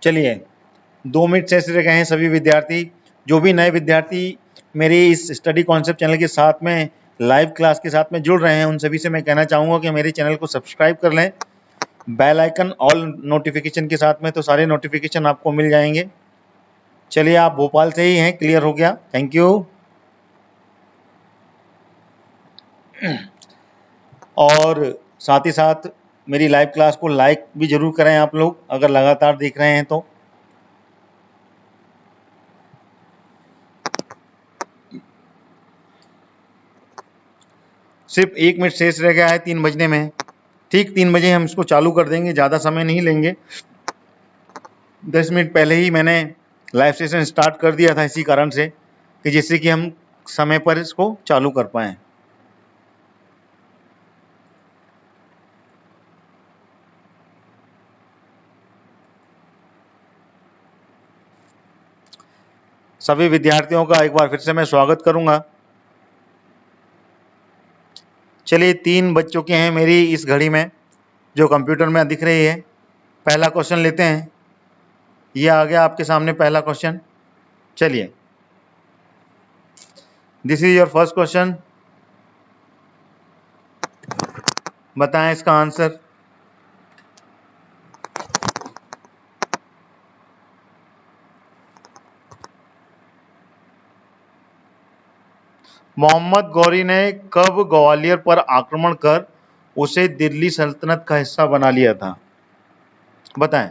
चलिए 2 मिनट शेष रह गए हैं। सभी विद्यार्थी, जो भी नए विद्यार्थी मेरे इस स्टडी कॉन्सेप्ट चैनल के साथ में लाइव क्लास के साथ में जुड़ रहे हैं, उन सभी से मैं कहना चाहूँगा कि मेरे चैनल को सब्सक्राइब कर लें, बेल आइकन ऑल नोटिफिकेशन के साथ में, तो सारे नोटिफिकेशन आपको मिल जाएंगे। चलिए, आप भोपाल से ही हैं, क्लियर हो गया, थैंक यू। और साथ ही साथ मेरी लाइव क्लास को लाइक भी जरूर करें आप लोग, अगर लगातार देख रहे हैं तो। सिर्फ 1 मिनट शेष रह गया है 3 बजने में। ठीक 3 बजे हम इसको चालू कर देंगे, ज़्यादा समय नहीं लेंगे। 10 मिनट पहले ही मैंने लाइव सेशन स्टार्ट कर दिया था, इसी कारण से कि जिससे कि हम समय पर इसको चालू कर पाएँ। सभी विद्यार्थियों का एक बार फिर से मैं स्वागत करूंगा। चलिए, 3 बज चुके हैं मेरी इस घड़ी में, जो कंप्यूटर में दिख रही है। पहला क्वेश्चन लेते हैं। ये आ गया आपके सामने पहला क्वेश्चन। चलिए, this is your first question. बताएं इसका आंसर। मोहम्मद गौरी ने कब ग्वालियर पर आक्रमण कर उसे दिल्ली सल्तनत का हिस्सा बना लिया था? बताएं।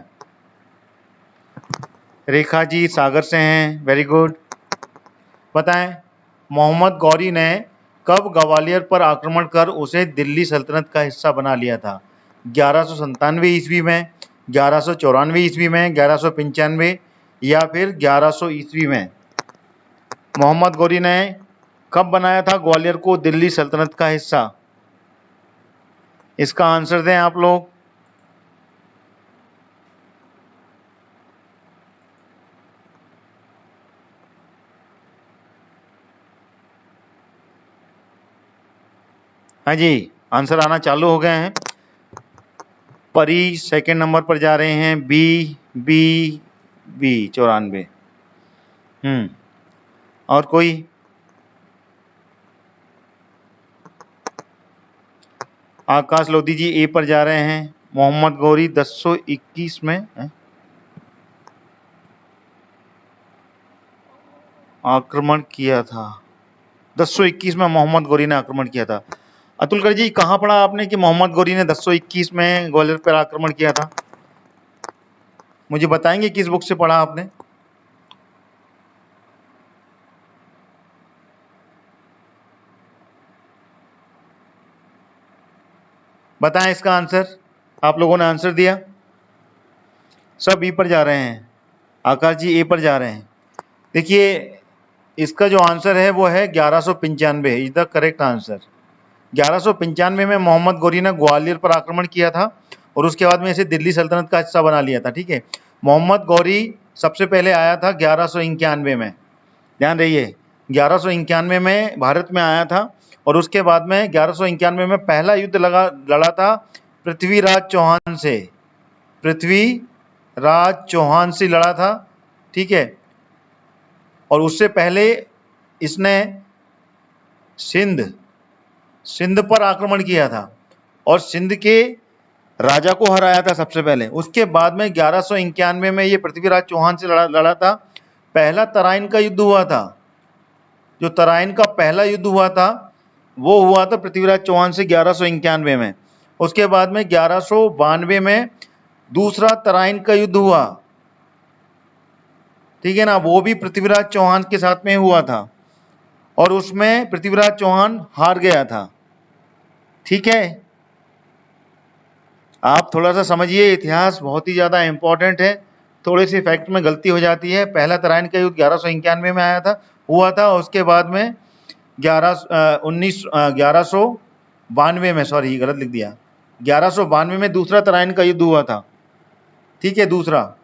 रेखा जी सागर से हैं, वेरी गुड। बताएं, मोहम्मद गौरी ने कब ग्वालियर पर आक्रमण कर उसे दिल्ली सल्तनत का हिस्सा बना लिया था? 1197 ईस्वी में, 1194 ईस्वी में, 1195 या फिर 1100 ईस्वी में? मोहम्मद गौरी ने कब बनाया था ग्वालियर को दिल्ली सल्तनत का हिस्सा? इसका आंसर दें आप लोग। हाँ जी, आंसर आना चालू हो गए हैं। परी सेकंड नंबर पर जा रहे हैं, बी 94। और कोई? आकाश लोधी जी ए पर जा रहे हैं। मोहम्मद गौरी 1021 में आक्रमण किया था। 1021 में मोहम्मद गौरी ने आक्रमण किया था। अतुलकर जी, कहाँ पढ़ा आपने कि मोहम्मद गौरी ने 1021 में ग्वालियर पर आक्रमण किया था? मुझे बताएंगे किस बुक से पढ़ा आपने? बताएं इसका आंसर। आप लोगों ने आंसर दिया, सब ई पर जा रहे हैं। आकाश जी ए पर जा रहे हैं। देखिए, इसका जो आंसर है वो है 1195 इज द करेक्ट आंसर। 1195 में मोहम्मद गौरी ने ग्वालियर पर आक्रमण किया था और उसके बाद में इसे दिल्ली सल्तनत का हिस्सा बना लिया था। ठीक है, मोहम्मद गौरी सबसे पहले आया था 1191 में, ध्यान रहिए, 1191 में भारत में आया था और उसके बाद में 1191 में पहला युद्ध लड़ा था पृथ्वीराज चौहान से। पृथ्वीराज चौहान से लड़ा था, ठीक है। और उससे पहले इसने सिंध पर आक्रमण किया था और सिंध के राजा को हराया था सबसे पहले। उसके बाद में 1191 में ये पृथ्वीराज चौहान से लड़ा था। पहला तराइन का युद्ध हुआ था। जो तराइन का पहला युद्ध हुआ था वो हुआ था पृथ्वीराज चौहान से 1191 में। उसके बाद में 1192 में दूसरा तराइन का युद्ध हुआ, ठीक है ना, वो भी पृथ्वीराज चौहान के साथ में हुआ था और उसमें पृथ्वीराज चौहान हार गया था। ठीक है, आप थोड़ा सा समझिए, इतिहास बहुत ही ज़्यादा इंपॉर्टेंट है। थोड़े से फैक्ट में गलती हो जाती है। पहला तराइन का युद्ध 1191 में हुआ था। उसके बाद में 1192 में, सॉरी गलत लिख दिया, 1192 में दूसरा तराइन का युद्ध हुआ था। ठीक है, दूसरा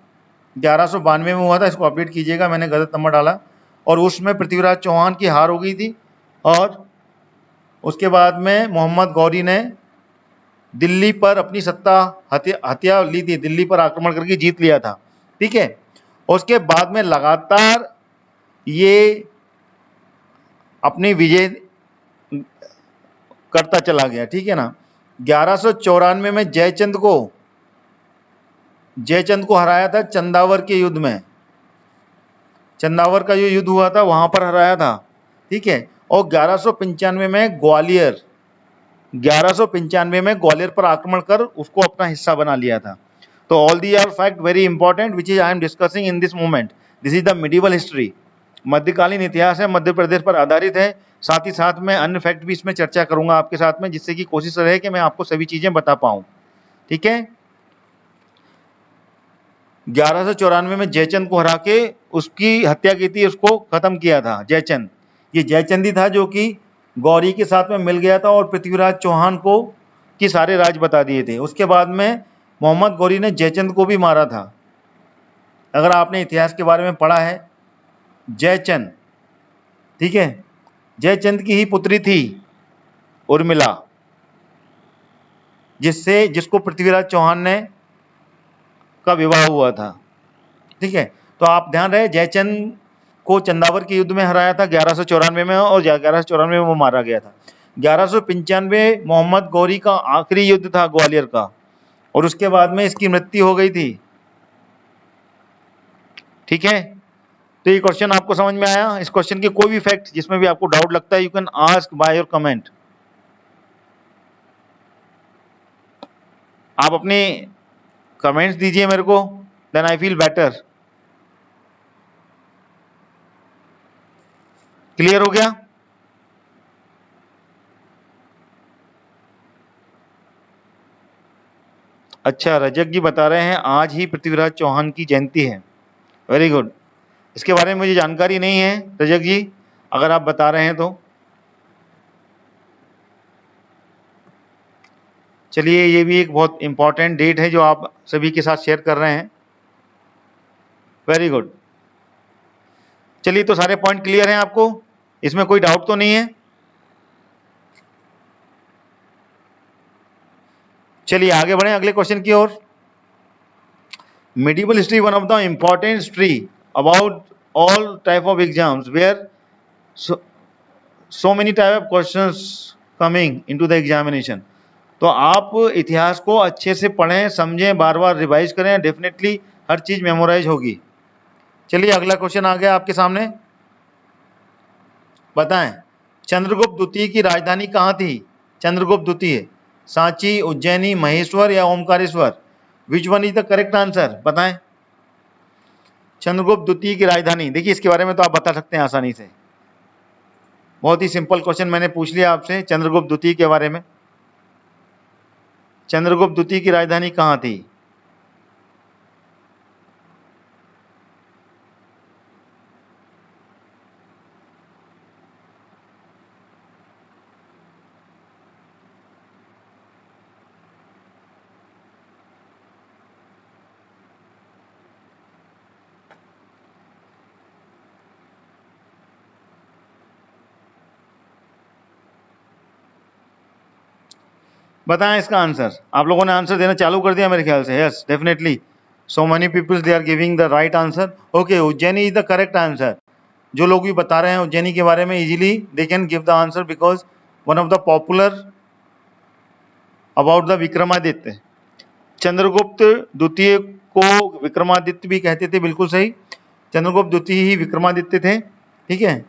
1192 में हुआ था, इसको अपडेट कीजिएगा, मैंने गलत नंबर डाला। और उसमें पृथ्वीराज चौहान की हार हो गई थी और उसके बाद में मोहम्मद गौरी ने दिल्ली पर अपनी सत्ता हत्या ली थी, दिल्ली पर आक्रमण करके जीत लिया था, ठीक है। और उसके बाद में लगातार ये अपनी विजय करता चला गया, ठीक है ना। 1194 में जयचंद को हराया था चंदावर के युद्ध में, चंदावर का जो युद्ध हुआ था वहां पर हराया था, ठीक है। और 1195 में ग्वालियर पर आक्रमण कर उसको अपना हिस्सा बना लिया था। तो all the are fact very important which is I am discussing in this moment. This is the medieval history, मध्यकालीन इतिहास है, मध्य प्रदेश पर आधारित है। साथ ही साथ मैं अन्य फैक्ट भी इसमें चर्चा करूंगा आपके साथ में, जिससे कि कोशिश रहे कि मैं आपको सभी चीजें बता पाऊं, ठीक है। 1194 में जयचंद को हरा के उसकी हत्या की थी, उसको खत्म किया था जयचंद। ये जयचंद ही था जो कि गौरी के साथ में मिल गया था और पृथ्वीराज चौहान को की सारे राज बता दिए थे। उसके बाद में मोहम्मद गौरी ने जयचंद को भी मारा था। अगर आपने इतिहास के बारे में पढ़ा है, जयचंद, ठीक है, जयचंद की ही पुत्री थी उर्मिला, जिसको पृथ्वीराज चौहान ने का विवाह हुआ था, ठीक है। तो आप ध्यान रहे, जयचंद को चंदावर के युद्ध में हराया था 1194 में, और 1194 में वो मारा गया था। 1195 मोहम्मद गौरी का आखिरी युद्ध था ग्वालियर का, और उसके बाद में इसकी मृत्यु हो गई थी, ठीक है। तो ये क्वेश्चन आपको समझ में आया? इस क्वेश्चन के कोई भी फैक्ट जिसमें भी आपको डाउट लगता है, you can ask by your comment. आप अपने कमेंट्स दीजिए मेरे को, then I feel better. Clear हो गया? अच्छा, रजक जी बता रहे हैं आज ही पृथ्वीराज चौहान की जयंती है। Very good. इसके बारे में मुझे जानकारी नहीं है रजक जी, अगर आप बता रहे हैं तो चलिए, ये भी एक बहुत इंपॉर्टेंट डेट है जो आप सभी के साथ शेयर कर रहे हैं। Very good. चलिए, तो सारे पॉइंट क्लियर हैं आपको, इसमें कोई डाउट तो नहीं है? चलिए आगे बढ़ें अगले क्वेश्चन की ओर। medieval history one of the important history about all type of exams where so many type of questions coming into the examination। तो आप इतिहास को अच्छे से पढ़ें, समझें, बार बार रिवाइज करें, डेफिनेटली हर चीज मेमोराइज होगी। चलिए अगला क्वेश्चन आ गया आपके सामने। बताएं, चंद्रगुप्त द्वितीय की राजधानी कहाँ थी? चंद्रगुप्त द्वितीय, सांची, उज्जैनी, महेश्वर या ओमकारेश्वर? विच one is the correct answer? बताएं। चंद्रगुप्त द्वितीय की राजधानी, देखिए इसके बारे में तो आप बता सकते हैं आसानी से, बहुत ही सिंपल क्वेश्चन मैंने पूछ लिया आपसे चंद्रगुप्त द्वितीय के बारे में। चंद्रगुप्त द्वितीय की राजधानी कहाँ थी? बताएं इसका आंसर। आप लोगों ने आंसर देना चालू कर दिया मेरे ख्याल से। Yes, definitely so many peoples they are giving the right answer. Okay, Ujjaini is the correct answer. जो लोग भी बता रहे हैं उज्जैनी के बारे में, easily they can give the answer because one of the popular about the Vikramaditya. Chandragupta द्वितीय को विक्रमादित्य भी कहते थे, बिल्कुल सही। चंद्रगुप्त द्वितीय ही विक्रमादित्य थे, ठीक है,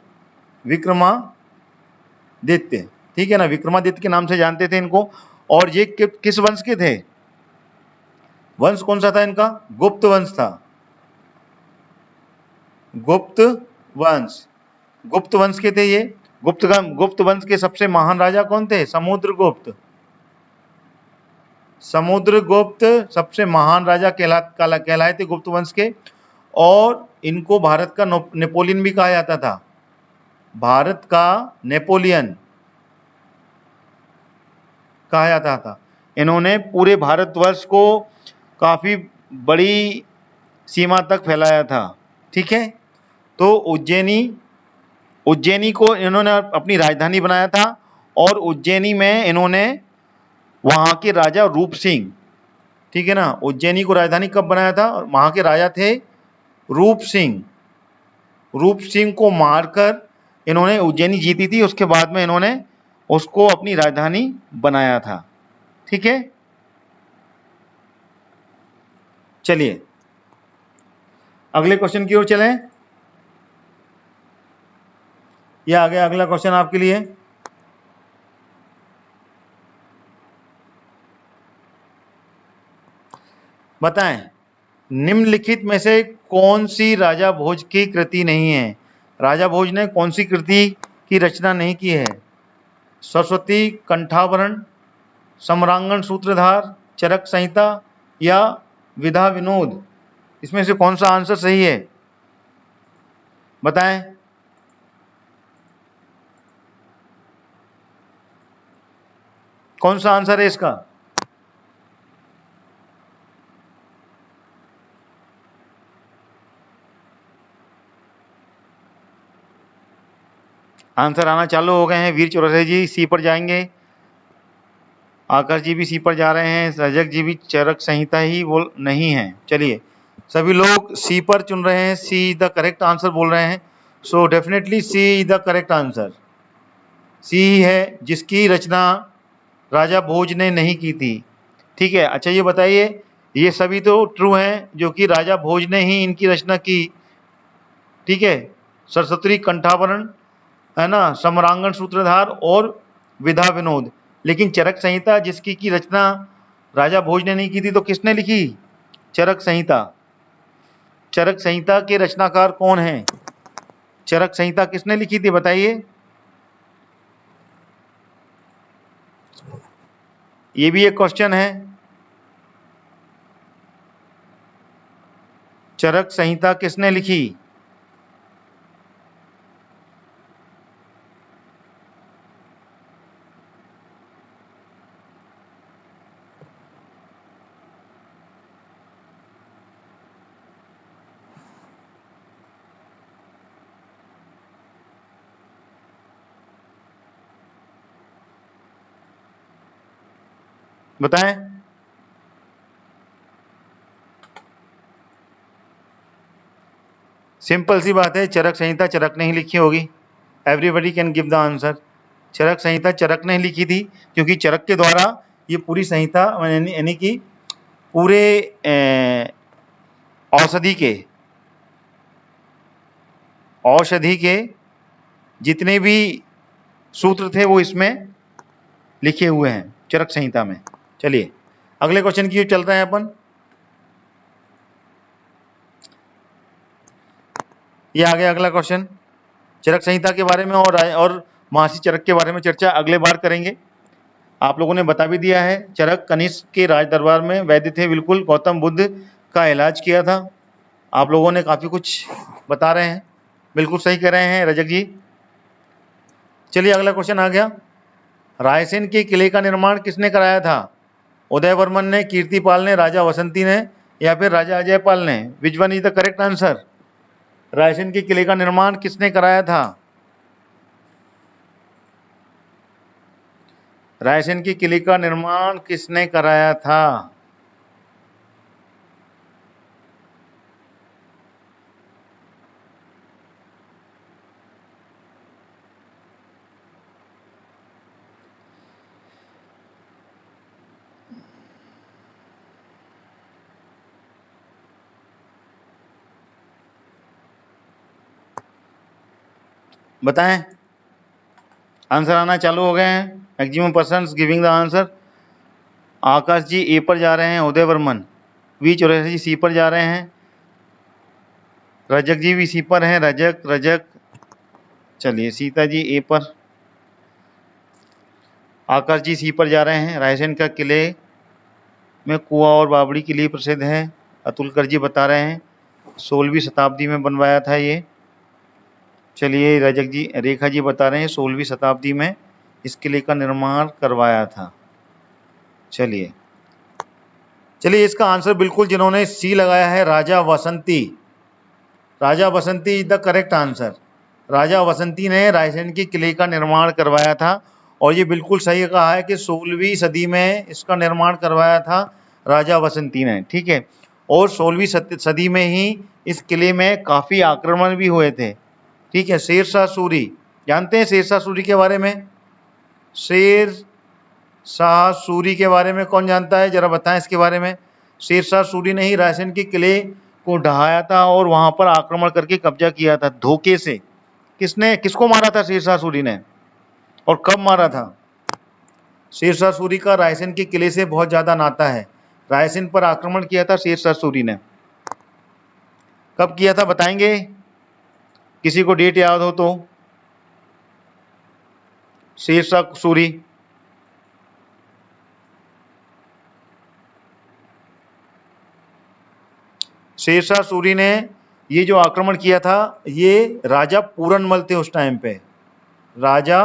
विक्रमादित्य, ठीक है ना, विक्रमादित्य के नाम से जानते थे इनको। और ये किस वंश के थे? वंश कौन सा था इनका? गुप्त वंश था, गुप्त वंश। गुप्त वंश के थे ये। गुप्त वंश के सबसे महान राजा कौन थे? समुद्रगुप्त। समुद्रगुप्त सबसे महान राजा कहलाए थे गुप्त वंश के। और इनको भारत का नेपोलियन भी कहा जाता था, भारत का नेपोलियन कहा जाता था। इन्होंने पूरे भारतवर्ष को काफी बड़ी सीमा तक फैलाया था, ठीक है। तो उज्जैनी को इन्होंने अपनी राजधानी बनाया था, और उज्जैनी में इन्होंने वहां के राजा रूप सिंह, ठीक है ना। उज्जैनी को राजधानी कब बनाया था? और वहां के राजा थे रूप सिंह। रूप सिंह को मारकर इन्होंने उज्जैनी जीती थी, उसके बाद में इन्होंने उसको अपनी राजधानी बनाया था, ठीक है। चलिए अगले क्वेश्चन की ओर चलें। यह आ गया अगला क्वेश्चन आपके लिए। बताएं निम्नलिखित में से कौन सी राजा भोज की कृति नहीं है? राजा भोज ने कौन सी कृति की रचना नहीं की है? सरस्वती कंठाभरण, सम्रांगण सूत्रधार, चरक संहिता या विधा विनोद? इसमें से कौन सा आंसर सही है? बताएं। कौन सा आंसर है इसका? आंसर आना चालू हो गए हैं। वीर चौरसिया जी सी पर जाएंगे, आकाश जी भी सी पर जा रहे हैं, रजक जी भी चरक संहिता ही बोल नहीं है। चलिए सभी लोग सी पर चुन रहे हैं, सी द करेक्ट आंसर बोल रहे हैं। So definitely C the correct answer, C ही है जिसकी रचना राजा भोज ने नहीं की थी, ठीक है। अच्छा ये बताइए, ये सभी तो ट्रू हैं जो कि राजा भोज ने ही इनकी रचना की, ठीक है। सरस्वती कंठाभरण है ना, सम्रांगण सूत्रधार और विधा विनोद। लेकिन चरक संहिता जिसकी की रचना राजा भोज ने नहीं की थी, तो किसने लिखी? चरक संहिता। चरक संहिता के रचनाकार कौन हैं? चरक संहिता किसने लिखी थी बताइए? ये भी एक क्वेश्चन है। चरक संहिता किसने लिखी? बताएं। सिंपल सी बात है, चरक संहिता चरक ने ही लिखी होगी। Everybody can give the answer. Charaka Samhita Charaka ने लिखी थी, क्योंकि चरक के द्वारा ये पूरी संहिता यानी कि पूरे औषधि के जितने भी सूत्र थे वो इसमें लिखे हुए हैं चरक संहिता में। चलिए अगले क्वेश्चन की ओर चल रहे हैं अपन। ये आ गया अगला क्वेश्चन। चरक संहिता के बारे में और महर्षि चरक के बारे में चर्चा अगले बार करेंगे। आप लोगों ने बता भी दिया है, चरक कनिष्क के राज दरबार में वैद्य थे, बिल्कुल गौतम बुद्ध का इलाज किया था। आप लोगों ने काफी कुछ बता रहे हैं, बिल्कुल सही कह रहे हैं रजक जी। चलिए अगला क्वेश्चन आ गया। रायसेन के किले का निर्माण किसने कराया था? उदयवर्मन ने, कीर्तिपाल ने, राजा वसंती ने या फिर राजा अजयपाल ने? विच one is the correct answer? Raisen के किले का निर्माण किसने कराया था? रायसेन के किले का निर्माण किसने कराया था? बताएं। आंसर आना चालू हो गए हैं। Maximum persons giving the answer. Akash ji A पर जा रहे हैं, उदयवर्मन। वी चौरसिया जी सी पर जा रहे हैं, रजक जी भी सी पर हैं, रजक। चलिए सीता जी ए पर, आकाश जी सी पर जा रहे हैं। रायसेन का किले में कुआं और बावड़ी के लिए प्रसिद्ध है, अतुलकर जी बता रहे हैं 16वीं शताब्दी में बनवाया था ये। चलिए रजक जी, रेखा जी बता रहे हैं 16वीं शताब्दी में इस किले का निर्माण करवाया था। चलिए इसका आंसर बिल्कुल जिन्होंने सी लगाया है, राजा वसंती। राजा वसंती इज द करेक्ट आंसर। राजा वसंती ने रायसेन के किले का निर्माण करवाया था और ये बिल्कुल सही कहा है कि 16वीं सदी में इसका निर्माण करवाया था राजा बसंती ने, ठीक है। और 16वीं सदी में ही इस किले में काफ़ी आक्रमण भी हुए थे, ठीक है। शेरशाह सूरी, जानते हैं शेरशाह सूरी के बारे में? शेरशाह सूरी के बारे में कौन जानता है, जरा बताएं इसके बारे में। शेरशाह सूरी ने ही रायसेन के किले को ढहाया था और वहां पर आक्रमण करके कब्जा किया था धोखे से। किसको मारा था शेरशाह सूरी ने और कब मारा था? शेरशाह सूरी का रायसेन के किले से बहुत ज्यादा नाता है। रायसेन पर आक्रमण किया था शेरशाह सूरी ने, कब किया था बताएंगे? किसी को डेट याद हो तो? शेरशाह सूरी शेरशाह सूरी ने ये जो आक्रमण किया था, ये राजा पूरनमल थे उस टाइम पे, राजा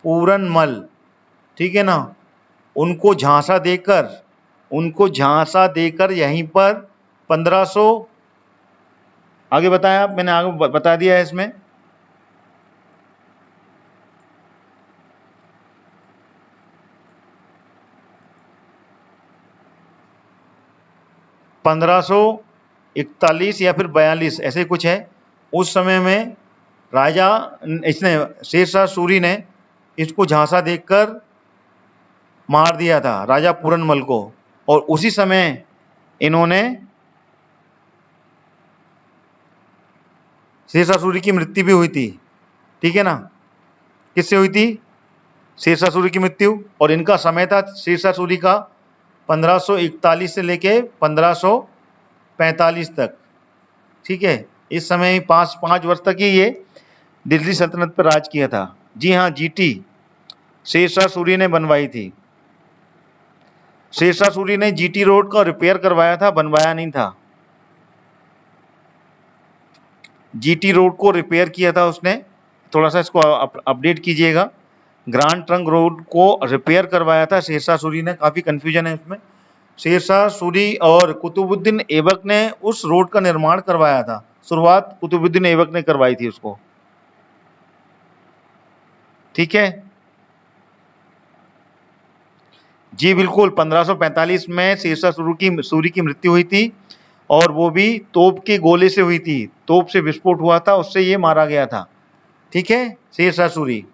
पूरनमल, ठीक है ना। उनको झांसा देकर यहीं पर 1500, आगे बताया आप, मैंने आगे बता दिया है इसमें। (1541) या फिर 42 ऐसे कुछ है। उस समय में शेरशाह सूरी ने इसको झांसा देकर मार दिया था राजा पूरनमल को, और उसी समय इन्होंने शेरशाह सूरी की मृत्यु भी हुई थी, ठीक है ना। किससे हुई थी? शेरशाह सूरी की मृत्यु। और इनका समय था शेरशाह सूरी का 1541 से लेके 1545 तक, ठीक है। इस समय ही पाँच वर्ष तक ही ये दिल्ली सल्तनत पर राज किया था। जी हाँ, जीटी शेरशाह सूरी ने बनवाई थी। शेरशाह सूरी ने जीटी रोड का रिपेयर करवाया था, बनवाया नहीं था। जीटी रोड को रिपेयर किया था उसने, थोड़ा सा इसको अपडेट कीजिएगा। ग्रांड ट्रंक रोड को रिपेयर करवाया था शेरशाह सूरी ने, काफी कंफ्यूजन है इसमें। शेरशाह सूरी और कुतुबुद्दीन ऐबक ने उस रोड का निर्माण करवाया था, शुरुआत कुतुबुद्दीन ऐबक ने करवाई थी उसको, ठीक है जी। बिल्कुल 1545 में शेरशाह सूरी की मृत्यु हुई थी, और वो भी तोप के गोले से हुई थी, तोप से विस्फोट हुआ था, उससे ये मारा गया था, ठीक है, शेरशाह सूरी।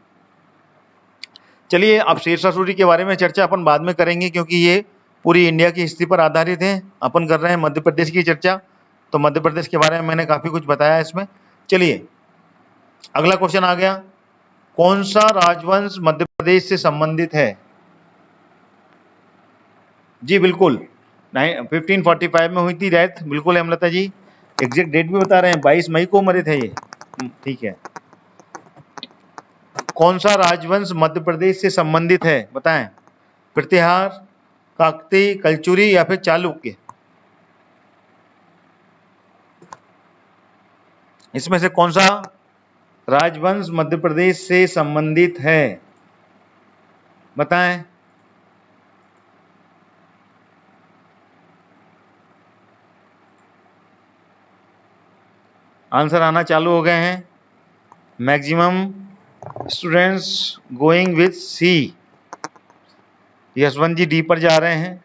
चलिए अब शेरशाह सूरी के बारे में चर्चा अपन बाद में करेंगे, क्योंकि ये पूरी इंडिया की हिस्ट्री पर आधारित है। अपन कर रहे हैं मध्य प्रदेश की चर्चा, तो मध्य प्रदेश के बारे में मैंने काफी कुछ बताया इसमें। चलिए अगला क्वेश्चन आ गया, कौन सा राजवंश मध्य प्रदेश से संबंधित है? जी बिल्कुल 1545 में हुई थी डेथ, बिल्कुल हेमलता जी, एग्जैक्ट डेट भी बता रहे हैं, 22 मई को मरे थे ये, ठीक है। कौन सा राजवंश मध्य प्रदेश से संबंधित है बताएं? प्रतिहार, काकती, कलचुरी या फिर चालुक्य? इसमें से कौन सा राजवंश मध्य प्रदेश से संबंधित है बताएं? आंसर आना चालू हो गए हैं। Maximum students going with C. Yashwant ji D पर जा रहे हैं।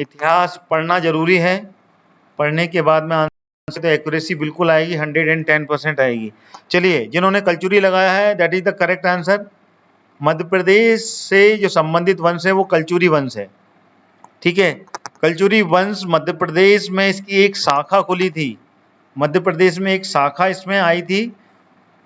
इतिहास पढ़ना जरूरी है, पढ़ने के बाद में आंसर तो एक्यूरेसी बिल्कुल आएगी, 110% आएगी। चलिए जिन्होंने कलचुरी लगाया है that is the correct answer. Madhya Pradesh से जो संबंधित वंश है वो कलचुरी वंश है, ठीक है। कलचुरी वंश मध्य प्रदेश में इसकी एक शाखा खुली थी, मध्य प्रदेश में एक शाखा इसमें आई थी।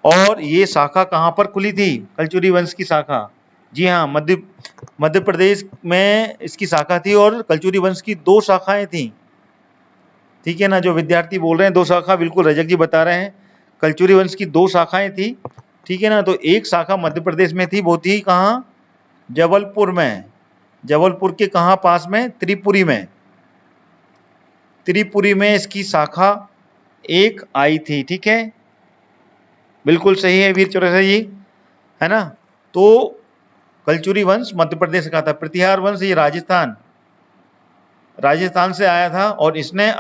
और ये शाखा कहाँ पर खुली थी? कलचुरी वंश की शाखा, जी हाँ, मध्य प्रदेश में इसकी शाखा थी। और कलचुरी वंश की 2 शाखाएं थी, ठीक है ना। जो विद्यार्थी बोल रहे हैं 2 शाखा, बिल्कुल रजक जी बता रहे हैं, कलचुरी वंश की 2 शाखाएं थी, ठीक है ना। तो एक शाखा मध्य प्रदेश में थी, वो थी कहाँ? जबलपुर में। जबलपुर के कहाँ पास में? त्रिपुरी में। त्रिपुरी में इसकी शाखा एक आई थी, ठीक है, बिल्कुल सही है वीर चौरसिया जी, है ना। तो कलचुरी वंश मध्य प्रदेश का था। प्रतिहार वंश ये राजस्थान से आया था, और इसने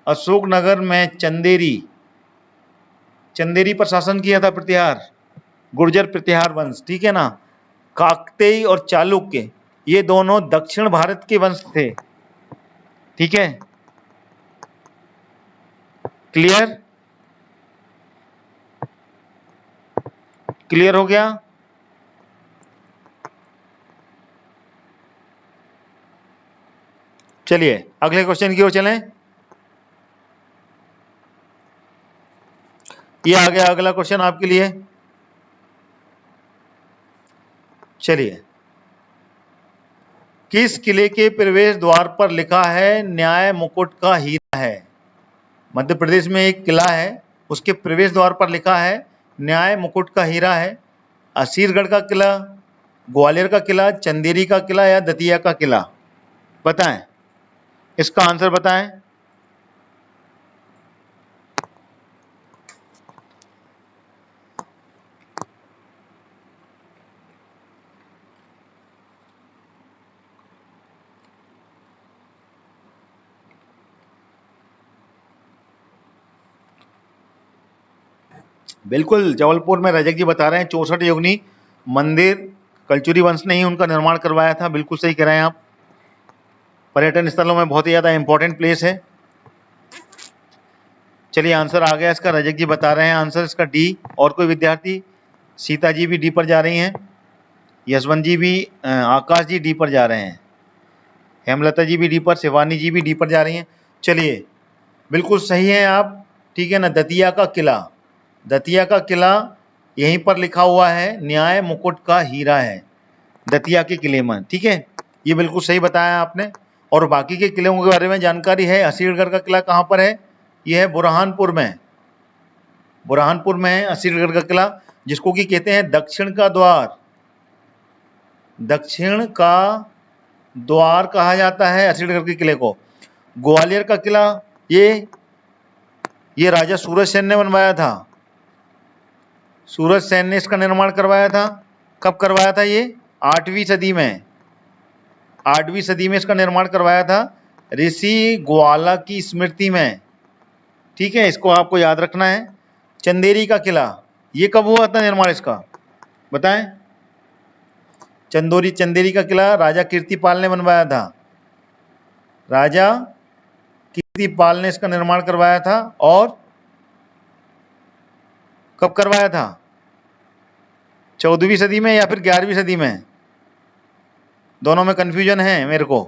अशोकनगर में चंदेरी चंदेरी पर शासन किया था प्रतिहार, गुर्जर प्रतिहार वंश, ठीक है ना। काकतेय और चालुक्य ये दोनों दक्षिण भारत के वंश थे, ठीक है। क्लियर, क्लियर हो गया। चलिए अगले क्वेश्चन की ओर चलें। ये आ गया अगला क्वेश्चन आपके लिए। चलिए, किस किले के प्रवेश द्वार पर लिखा है न्याय मुकुट का हीरा है? मध्य प्रदेश में एक किला है, उसके प्रवेश द्वार पर लिखा है न्याय मुकुट का हीरा है। असीरगढ़ का किला, ग्वालियर का किला, चंदेरी का किला या दतिया का किला? बताएं, इसका आंसर बताएं। बिल्कुल, जबलपुर में रजक जी बता रहे हैं 64 योगिनी मंदिर कलचुरी वंश ने ही उनका निर्माण करवाया था। बिल्कुल सही कह रहे हैं आप। पर्यटन स्थलों में बहुत ही ज्यादा इंपॉर्टेंट प्लेस है। चलिए आंसर आ गया इसका, रजक जी बता रहे हैं आंसर इसका डी। और कोई विद्यार्थी? सीता जी भी डी पर जा रही हैं, यशवंत जी भी, आकाश जी डी पर जा रहे हैं, हेमलता जी भी डी पर, शिवानी जी भी डी पर जा रही हैं। चलिए बिल्कुल सही है आप, ठीक है ना। दतिया का किला, दतिया का किला यहीं पर लिखा हुआ है न्याय मुकुट का हीरा है, दतिया के किले में, ठीक है। ये बिल्कुल सही बताया आपने। और बाकी के किलों के बारे में जानकारी है। असीरगढ़ का किला कहाँ पर है? ये है बुरहानपुर में, बुरहानपुर में है असीरगढ़ का किला, जिसको कि कहते हैं दक्षिण का द्वार, दक्षिण का द्वार कहा जाता है असीरगढ़ के किले को। ग्वालियर का किला ये राजा सूरज सेन ने बनवाया था, सूरज सेन ने इसका निर्माण करवाया था। कब करवाया था? ये 8वीं सदी में, 8वीं सदी में इसका निर्माण करवाया था ऋषि ग्वाला की स्मृति में, ठीक है। इसको आपको याद रखना है। चंदेरी का किला ये कब हुआ था निर्माण इसका? बताएं। चंदेरी का किला राजा कीर्तिपाल ने बनवाया था, राजा कीर्तिपाल ने इसका निर्माण करवाया था। और कब करवाया था? 14वीं सदी में या फिर 11वीं सदी में? दोनों में कंफ्यूजन है मेरे को।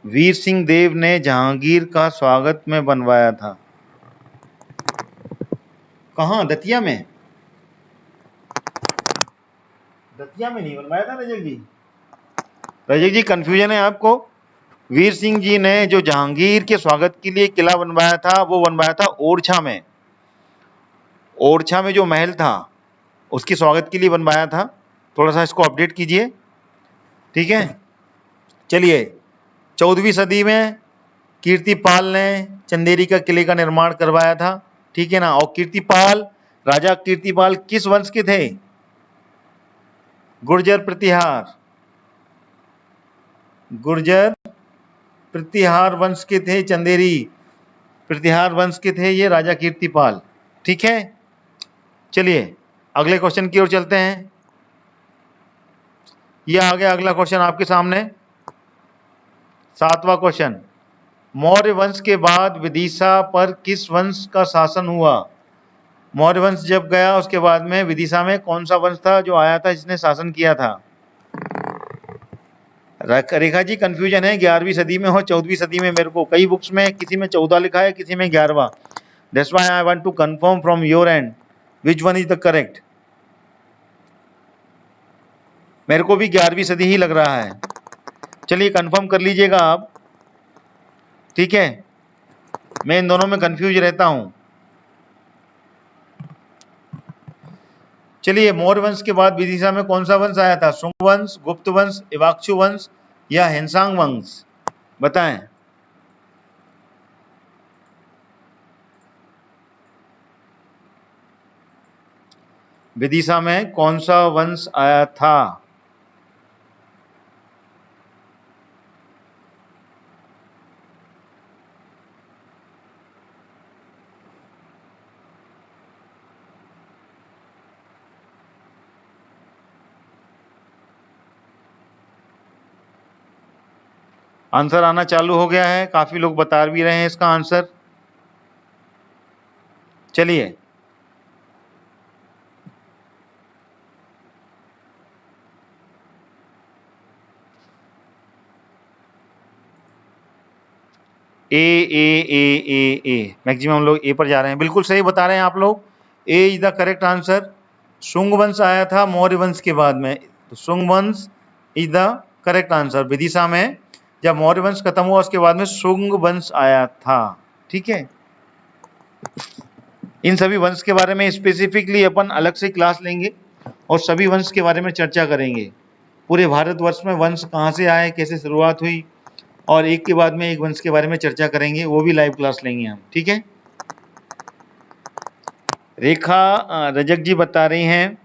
वीर सिंह देव ने जहांगीर का स्वागत में बनवाया था। कहाँ? दतिया में? दतिया में नहीं बनवाया था रजक जी। रजक जी कंफ्यूजन है आपको। वीर सिंह जी ने जो जहांगीर के स्वागत के लिए किला बनवाया था वो बनवाया था ओरछा में, ओरछा में जो महल था उसके स्वागत के लिए बनवाया था। थोड़ा सा इसको अपडेट कीजिए, ठीक है। चलिए 14वीं सदी में कीर्तिपाल ने चंदेरी का किले का निर्माण करवाया था, ठीक है ना। और कीर्तिपाल, राजा कीर्तिपाल किस वंश के थे? गुर्जर प्रतिहार, गुर्जर प्रतिहार वंश के थे। चंदेरी प्रतिहार वंश के थे ये राजा कीर्तिपाल, ठीक है। चलिए अगले क्वेश्चन की ओर चलते हैं। ये आ गया अगला क्वेश्चन आपके सामने, 7वां क्वेश्चन। मौर्य वंश के बाद विदिशा पर किस वंश का शासन हुआ? मौर्य वंश जब गया उसके बाद में विदिशा में कौन सा वंश था जो आया था, जिसने शासन किया था? रेखा जी कंफ्यूजन है 11वीं सदी में और 14वीं सदी में। मेरे को कई बुक्स में किसी में 14 लिखा है, किसी में 11वां। That's why I want to confirm from your end which one is the correct. मेरे को भी 11वीं सदी ही लग रहा है। चलिए कंफर्म कर लीजिएगा आप, ठीक है। मैं इन दोनों में कंफ्यूज रहता हूं। चलिए मौर्य वंश के बाद विदिशा में कौन सा वंश आया था? शुंग वंश, गुप्त वंश, इवाक्सु वंश या हिंसांग वंश? बताएं। विदिशा में कौन सा वंश आया था? आंसर आना चालू हो गया है, काफी लोग बता भी रहे हैं इसका आंसर। चलिए ए मैक्सिमम लोग ए पर जा रहे हैं, बिल्कुल सही बता रहे हैं आप लोग। A is the correct answer. Shunga वंश आया था मौर्य वंश के बाद में, तो शुंग वंश is the correct answer. Vidisha में जब मौर्य वंश खत्म हुआ उसके बाद में शुंग वंश आया था। ठीक है, इन सभी वंश के बारे में स्पेसिफिकली अपन अलग से क्लास लेंगे और सभी वंश के बारे में चर्चा करेंगे। पूरे भारतवर्ष में वंश कहाँ से आए, कैसे शुरुआत हुई, और एक के बाद में एक वंश के बारे में चर्चा करेंगे, वो भी लाइव क्लास लेंगे हम। ठीक है, रेखा रजक जी बता रही हैं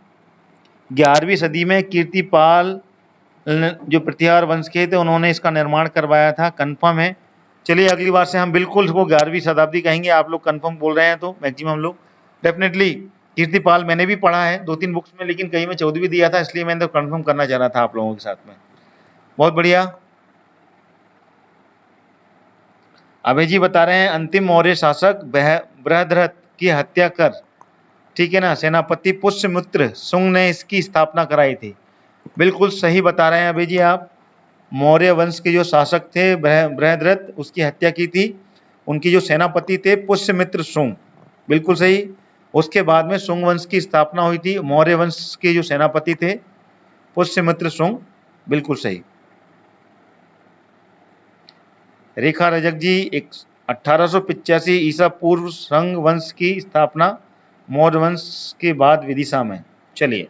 11वीं सदी में कीर्तिपाल जो प्रतिहार वंश के थे उन्होंने इसका निर्माण करवाया था, कंफर्म है। चलिए अगली बार से हम बिल्कुल इसको 11वीं शताब्दी कहेंगे। आप लोग कंफर्म बोल रहे हैं तो मैक्सिमम लोग डेफिनेटली कीर्तिपाल मैंने भी पढ़ा है 2-3 बुक्स में, लेकिन कहीं में 14वीं दिया था, इसलिए मैंने तो कंफर्म करना चाह रहा था आप लोगों के साथ में। बहुत बढ़िया। अभय जी बता रहे हैं अंतिम मौर्य शासक बृहद्रथ की हत्या कर, ठीक है ना, सेनापति पुष्यमित्र शुंग ने इसकी स्थापना कराई थी। बिल्कुल सही बता रहे हैं अभय जी आप। मौर्य वंश के जो शासक थे बृहद्रथ, उसकी हत्या की थी। उनकी जो सेनापति थे पुष्यमित्र शुंग, बिल्कुल सही। उसके बाद में शुंग वंश की स्थापना हुई थी। मौर्य वंश के जो सेनापति थे पुष्यमित्र शुंग, बिल्कुल सही। रेखा रजक जी 1885 ईसा पूर्व संघ वंश की स्थापना मौर्य वंश के बाद विदिशा में। चलिए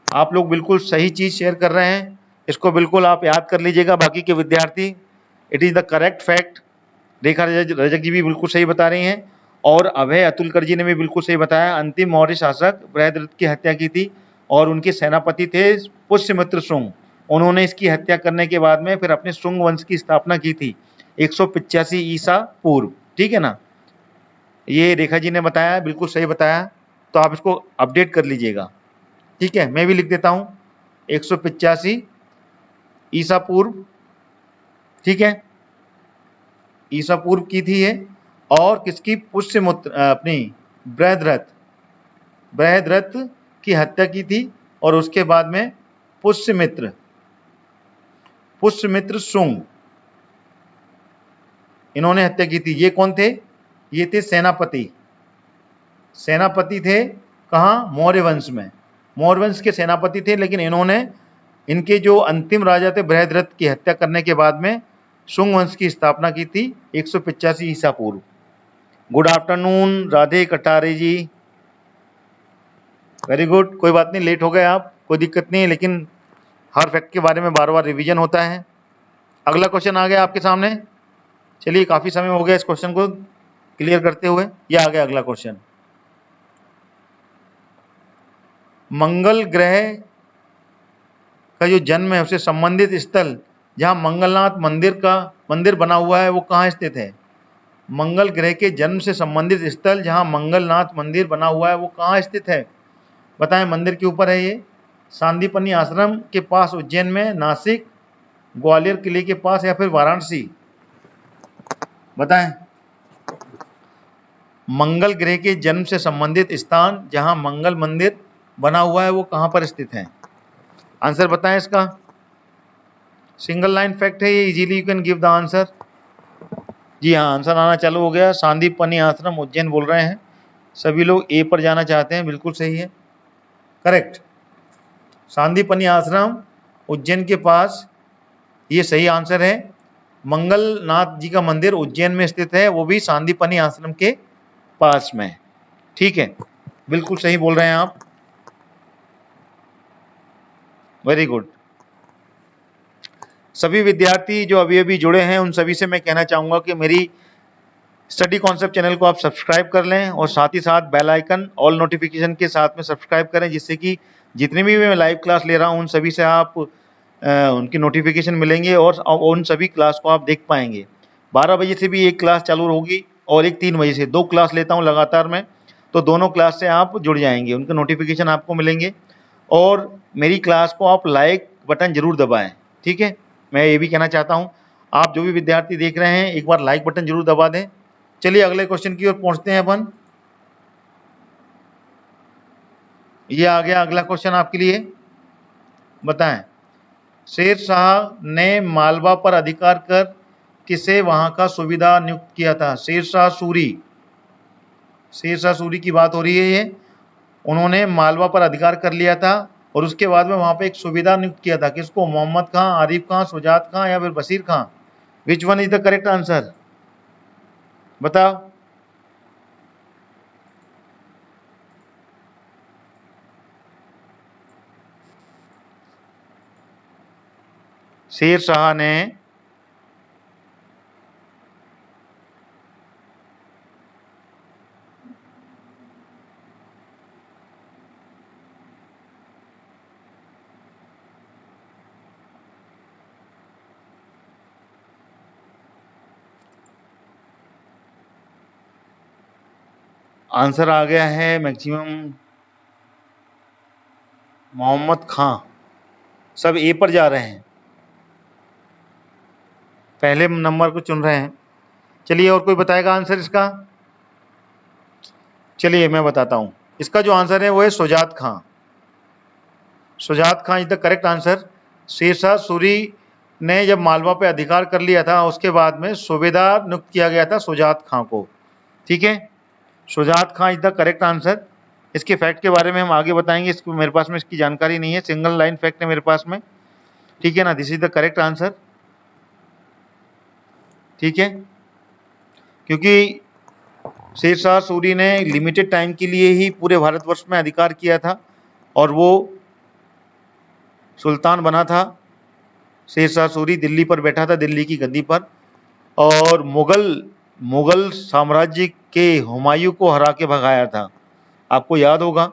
आप लोग बिल्कुल सही चीज शेयर कर रहे हैं, इसको बिल्कुल आप याद कर लीजिएगा बाकी के विद्यार्थी। It is the correct fact. Rekha Rajak ji भी बिल्कुल सही बता रही हैं और अभय अतुलकर जी ने भी बिल्कुल सही बताया। अंतिम मौर्य शासक बृहद्रथ की हत्या की थी और उनके सेनापति थे पुष्यमित्र शुंग। उन्होंने इसकी हत्या करने के बाद में फिर अपने शुंग वंश की स्थापना की थी 185 ईसा पूर्व। ठीक है ना, ये रेखा जी ने बताया, बिल्कुल सही बताया, तो आप इसको अपडेट कर लीजिएगा। ठीक है, मैं भी लिख देता हूं 185 ईसा पूर्व। ठीक है, ईसा पूर्व की थी ये, और किसकी, पुष्यमित्र अपनी बृहद्रथ की हत्या की थी, और उसके बाद में पुष्यमित्र शुंग, इन्होंने हत्या की थी। ये कौन थे, ये थे सेनापति थे। कहाँ, मौर्य वंश में, मौर्य वंश के सेनापति थे, लेकिन इन्होंने इनके जो अंतिम राजा थे बृहद्रथ की हत्या करने के बाद में शुंग वंश की स्थापना की थी 185 ईसा पूर्व। गुड आफ्टरनून राधे कटारे जी, वेरी गुड। कोई बात नहीं, लेट हो गए आप, कोई दिक्कत नहीं है, लेकिन हर फैक्ट के बारे में बार बार रिवीजन होता है। अगला क्वेश्चन आ गया आपके सामने। चलिए काफी समय हो गया इस क्वेश्चन को क्लियर करते हुए। ये आ गया अगला क्वेश्चन। मंगल ग्रह का जो जन्म है उससे संबंधित स्थल जहां मंगलनाथ मंदिर बना हुआ है वो कहाँ स्थित है। मंगल ग्रह के जन्म से संबंधित स्थल जहां मंगलनाथ मंदिर बना हुआ है वो कहाँ स्थित है, बताएं। मंदिर के ऊपर है ये, सांदीपनी आश्रम के पास उज्जैन में, नासिक, ग्वालियर किले के पास, या फिर वाराणसी, बताएं। मंगल ग्रह के जन्म से संबंधित स्थान जहां मंगल मंदिर बना हुआ है वो कहां पर स्थित है, आंसर बताएं इसका। सिंगल लाइन फैक्ट है ये, easily you can give the answer. जी हाँ, आंसर आना चालू हो गया। सांदीपनी आश्रम उज्जैन बोल रहे हैं सभी लोग, ए पर जाना चाहते हैं, बिल्कुल सही है, करेक्ट। सांदीपनी आश्रम उज्जैन के पास, ये सही आंसर है। मंगलनाथ जी का मंदिर उज्जैन में स्थित है, वो भी सांदीपनी आश्रम के पास में। ठीक है, बिल्कुल सही बोल रहे हैं आप, वेरी गुड। सभी विद्यार्थी जो अभी अभी जुड़े हैं उन सभी से मैं कहना चाहूंगा कि मेरी स्टडी कॉन्सेप्ट चैनल को आप सब्सक्राइब कर लें और साथ ही साथ बेल आइकन ऑल नोटिफिकेशन के साथ में सब्सक्राइब करें, जिससे कि जितनी भी मैं लाइव क्लास ले रहा हूं उन सभी से आप उनकी नोटिफिकेशन मिलेंगे और उन सभी क्लास को आप देख पाएंगे। 12 बजे से भी एक क्लास चालू होगी और एक 3 बजे से, 2 क्लास लेता हूँ लगातार मैं, तो दोनों क्लास से आप जुड़ जाएंगे, उनके नोटिफिकेशन आपको मिलेंगे। और मेरी क्लास को आप लाइक बटन जरूर दबाएं, ठीक है। मैं ये भी कहना चाहता हूँ आप जो भी विद्यार्थी देख रहे हैं एक बार लाइक बटन जरूर दबा दें। चलिए अगले क्वेश्चन की ओर पहुंचते हैं अपन। ये आ गया अगला क्वेश्चन आपके लिए। बताएं, शेर शाह ने मालवा पर अधिकार कर किसे वहां का सूबेदार नियुक्त किया था? शेर शाह सूरी की बात हो रही है ये। उन्होंने मालवा पर अधिकार कर लिया था और उसके बाद में वहां पे एक सूबेदार नियुक्त किया था। किसको? मोहम्मद खां, आरिफ खां, शुजात खां या फिर Bashir Khan? Which one is the correct answer? बताओ। शेर शाह ने आंसर आ गया है मैक्सिमम मोहम्मद खां। सब ए पर जा रहे हैं, पहले नंबर को चुन रहे हैं। चलिए और कोई बताएगा आंसर इसका? चलिए मैं बताता हूं। इसका जो आंसर है वो है शुजात खां। शुजात खां is the correct answer. Sher Shah Suri ने जब मालवा पे अधिकार कर लिया था उसके बाद में सूबेदार नियुक्त किया गया था शुजात खां को। ठीक है, शुजात खां इज द करेक्ट आंसर। इसके फैक्ट के बारे में हम आगे बताएंगे, इसको मेरे पास में इसकी जानकारी नहीं है, सिंगल लाइन फैक्ट है मेरे पास में। ठीक है ना, this is the correct answer. ठीक है, क्योंकि शेर शाह सूरी ने लिमिटेड टाइम के लिए ही पूरे भारतवर्ष में अधिकार किया था और वो सुल्तान बना था। शेर शाह सूरी दिल्ली पर बैठा था, दिल्ली की गद्दी पर, और मुगल साम्राज्य के हुमायूं को हरा के भगाया था। आपको याद होगा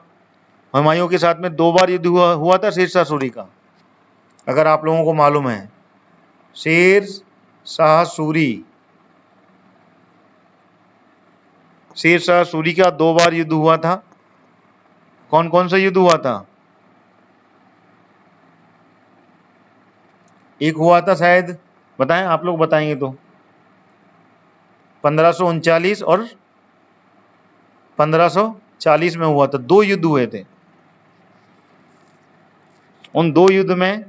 हुमायूं के साथ में 2 बार युद्ध हुआ था शेर शाह सूरी का, अगर आप लोगों को मालूम है। शेर शाह सूरी का 2 बार युद्ध हुआ था। कौन कौन सा युद्ध हुआ था? एक हुआ था शायद, बताएं, आप लोग बताएंगे तो। 1539 और 1540 में हुआ था, 2 युद्ध हुए थे। उन 2 युद्ध में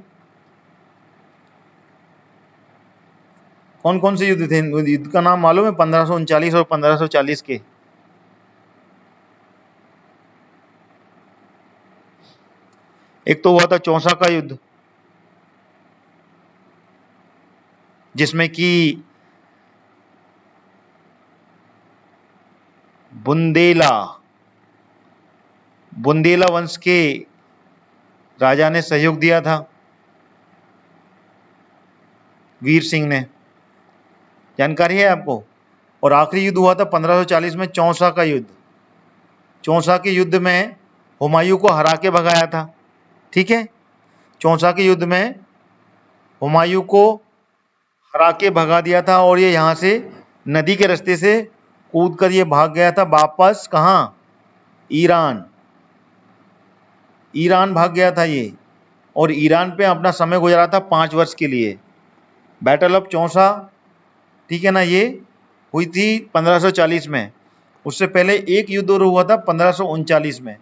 कौन कौन से युद्ध थे? युद्ध का नाम मालूम है? 1539 और 1540 के। एक तो हुआ था चौसा का युद्ध, जिसमें कि बुंदेला वंश के राजा ने सहयोग दिया था, वीर सिंह ने। जानकारी है आपको? और आखिरी युद्ध हुआ था 1540 में, चौसा का युद्ध। चौसा के युद्ध में हुमायूं को हरा के भगाया था। ठीक है, चौसा के युद्ध में हुमायूं को हरा के भगा दिया था और ये यहाँ से नदी के रास्ते से कूद कर ये भाग गया था वापस। कहाँ? ईरान भाग गया था ये, और ईरान पे अपना समय गुजारा था 5 वर्ष के लिए। बैटल ऑफ चौसा, ठीक है ना, ये हुई थी 1540 में। उससे पहले एक युद्ध और हुआ था 1539 में,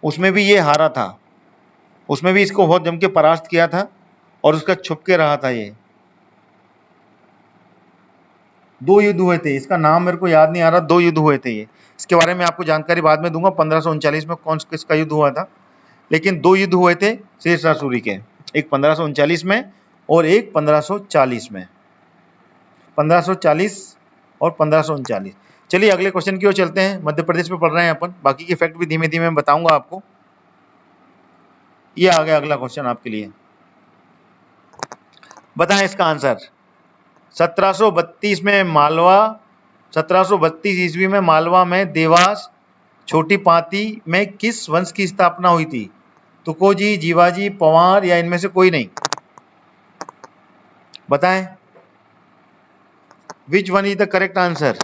उसमें भी ये हारा था। उसमें भी इसको बहुत जम के परास्त किया था और उसका छुप के रहा था ये। 2 युद्ध हुए थे, इसका नाम मेरे को याद नहीं आ रहा। 2 युद्ध हुए थे ये, इसके बारे में आपको जानकारी बाद में दूंगा 1539 में कौन किसका युद्ध हुआ था। लेकिन 2 युद्ध हुए थे शेर शाह सूरी के, एक 1539 में और एक 1540 में। 1540 और 1539। चलिए अगले क्वेश्चन की ओर चलते हैं। मध्य प्रदेश में पढ़ रहे हैं अपन, बाकी के फैक्ट भी धीमे धीमे मैं बताऊंगा आपको। ये आ गया अगला क्वेश्चन आपके लिए। बताएं इसका आंसर। 1732 में 1732 ईस्वी में मालवा में देवास छोटी पाती में किस वंश की स्थापना हुई थी? तुकोजी, जीवाजी, पंवार या इनमें से कोई नहीं? बताएं, विच one is the correct answer?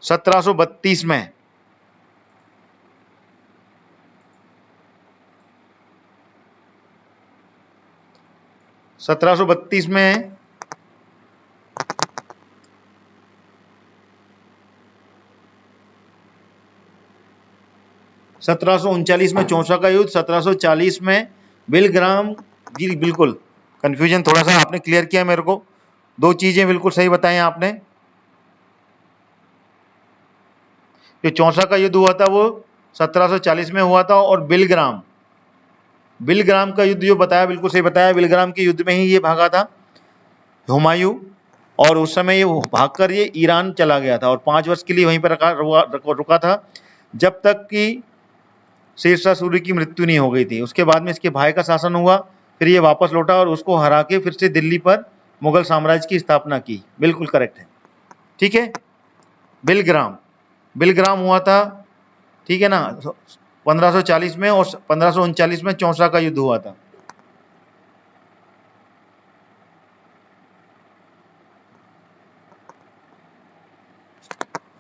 1732 में 1732 में 1739 में चौसा का युद्ध, 1740 में बिलग्राम। जी बिल्कुल, कंफ्यूजन थोड़ा सा आपने क्लियर किया मेरे को, दो चीजें बिल्कुल सही बताई आपने। जो चौसा का युद्ध हुआ था वो 1740 में हुआ था, और बिलग्राम का युद्ध जो बताया बिल्कुल सही बताया, बिलग्राम के युद्ध में ही ये भागा था हुमायूं, और उस समय ये भागकर ये ईरान चला गया था, और 5 वर्ष के लिए वहीं पर रुका था, जब तक कि शेरशाह सूरी की मृत्यु नहीं हो गई थी। उसके बाद में इसके भाई का शासन हुआ, फिर ये वापस लौटा और उसको हरा के फिर से दिल्ली पर मुगल साम्राज्य की स्थापना की। बिल्कुल करेक्ट है, ठीक है। बिलग्राम हुआ था, ठीक है ना, 1540 में, और 1539 में चौसा का युद्ध हुआ था।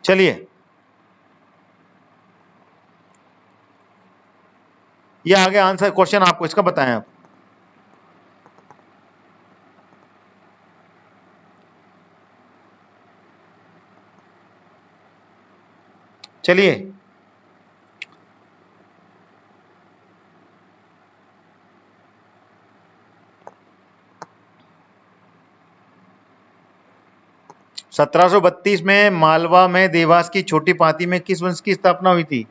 चलिए, ये आगे आंसर क्वेश्चन आपको इसका बताएं आप। चलिए, सत्रह सौ 32 में मालवा में देवास की छोटी पाती में किस वंश की स्थापना हुई थी?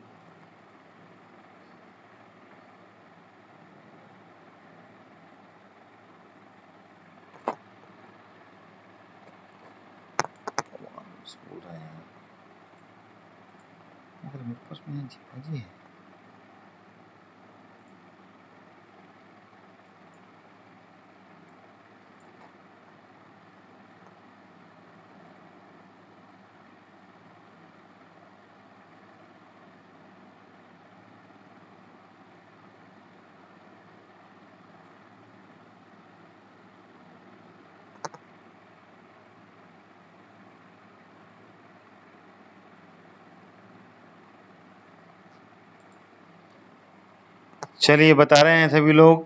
चलिए, बता रहे हैं सभी लोग,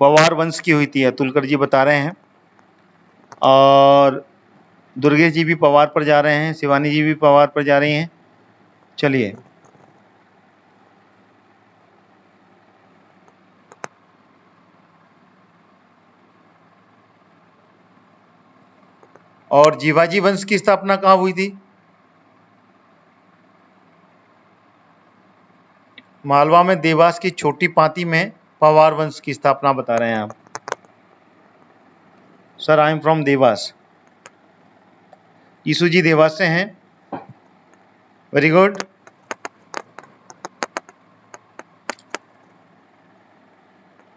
पवार वंश की हुई थी, अतुलकर जी बता रहे हैं, और दुर्गेश जी भी पवार पर जा रहे हैं, शिवानी जी भी पवार पर जा रही हैं। चलिए, और जीवाजी वंश की स्थापना कहाँ हुई थी? मालवा में देवास की छोटी पाती में पवार वंश की स्थापना बता रहे हैं आप। Sir, I am from Dewas. Yeshu ji Dewas से हैं, वेरी गुड।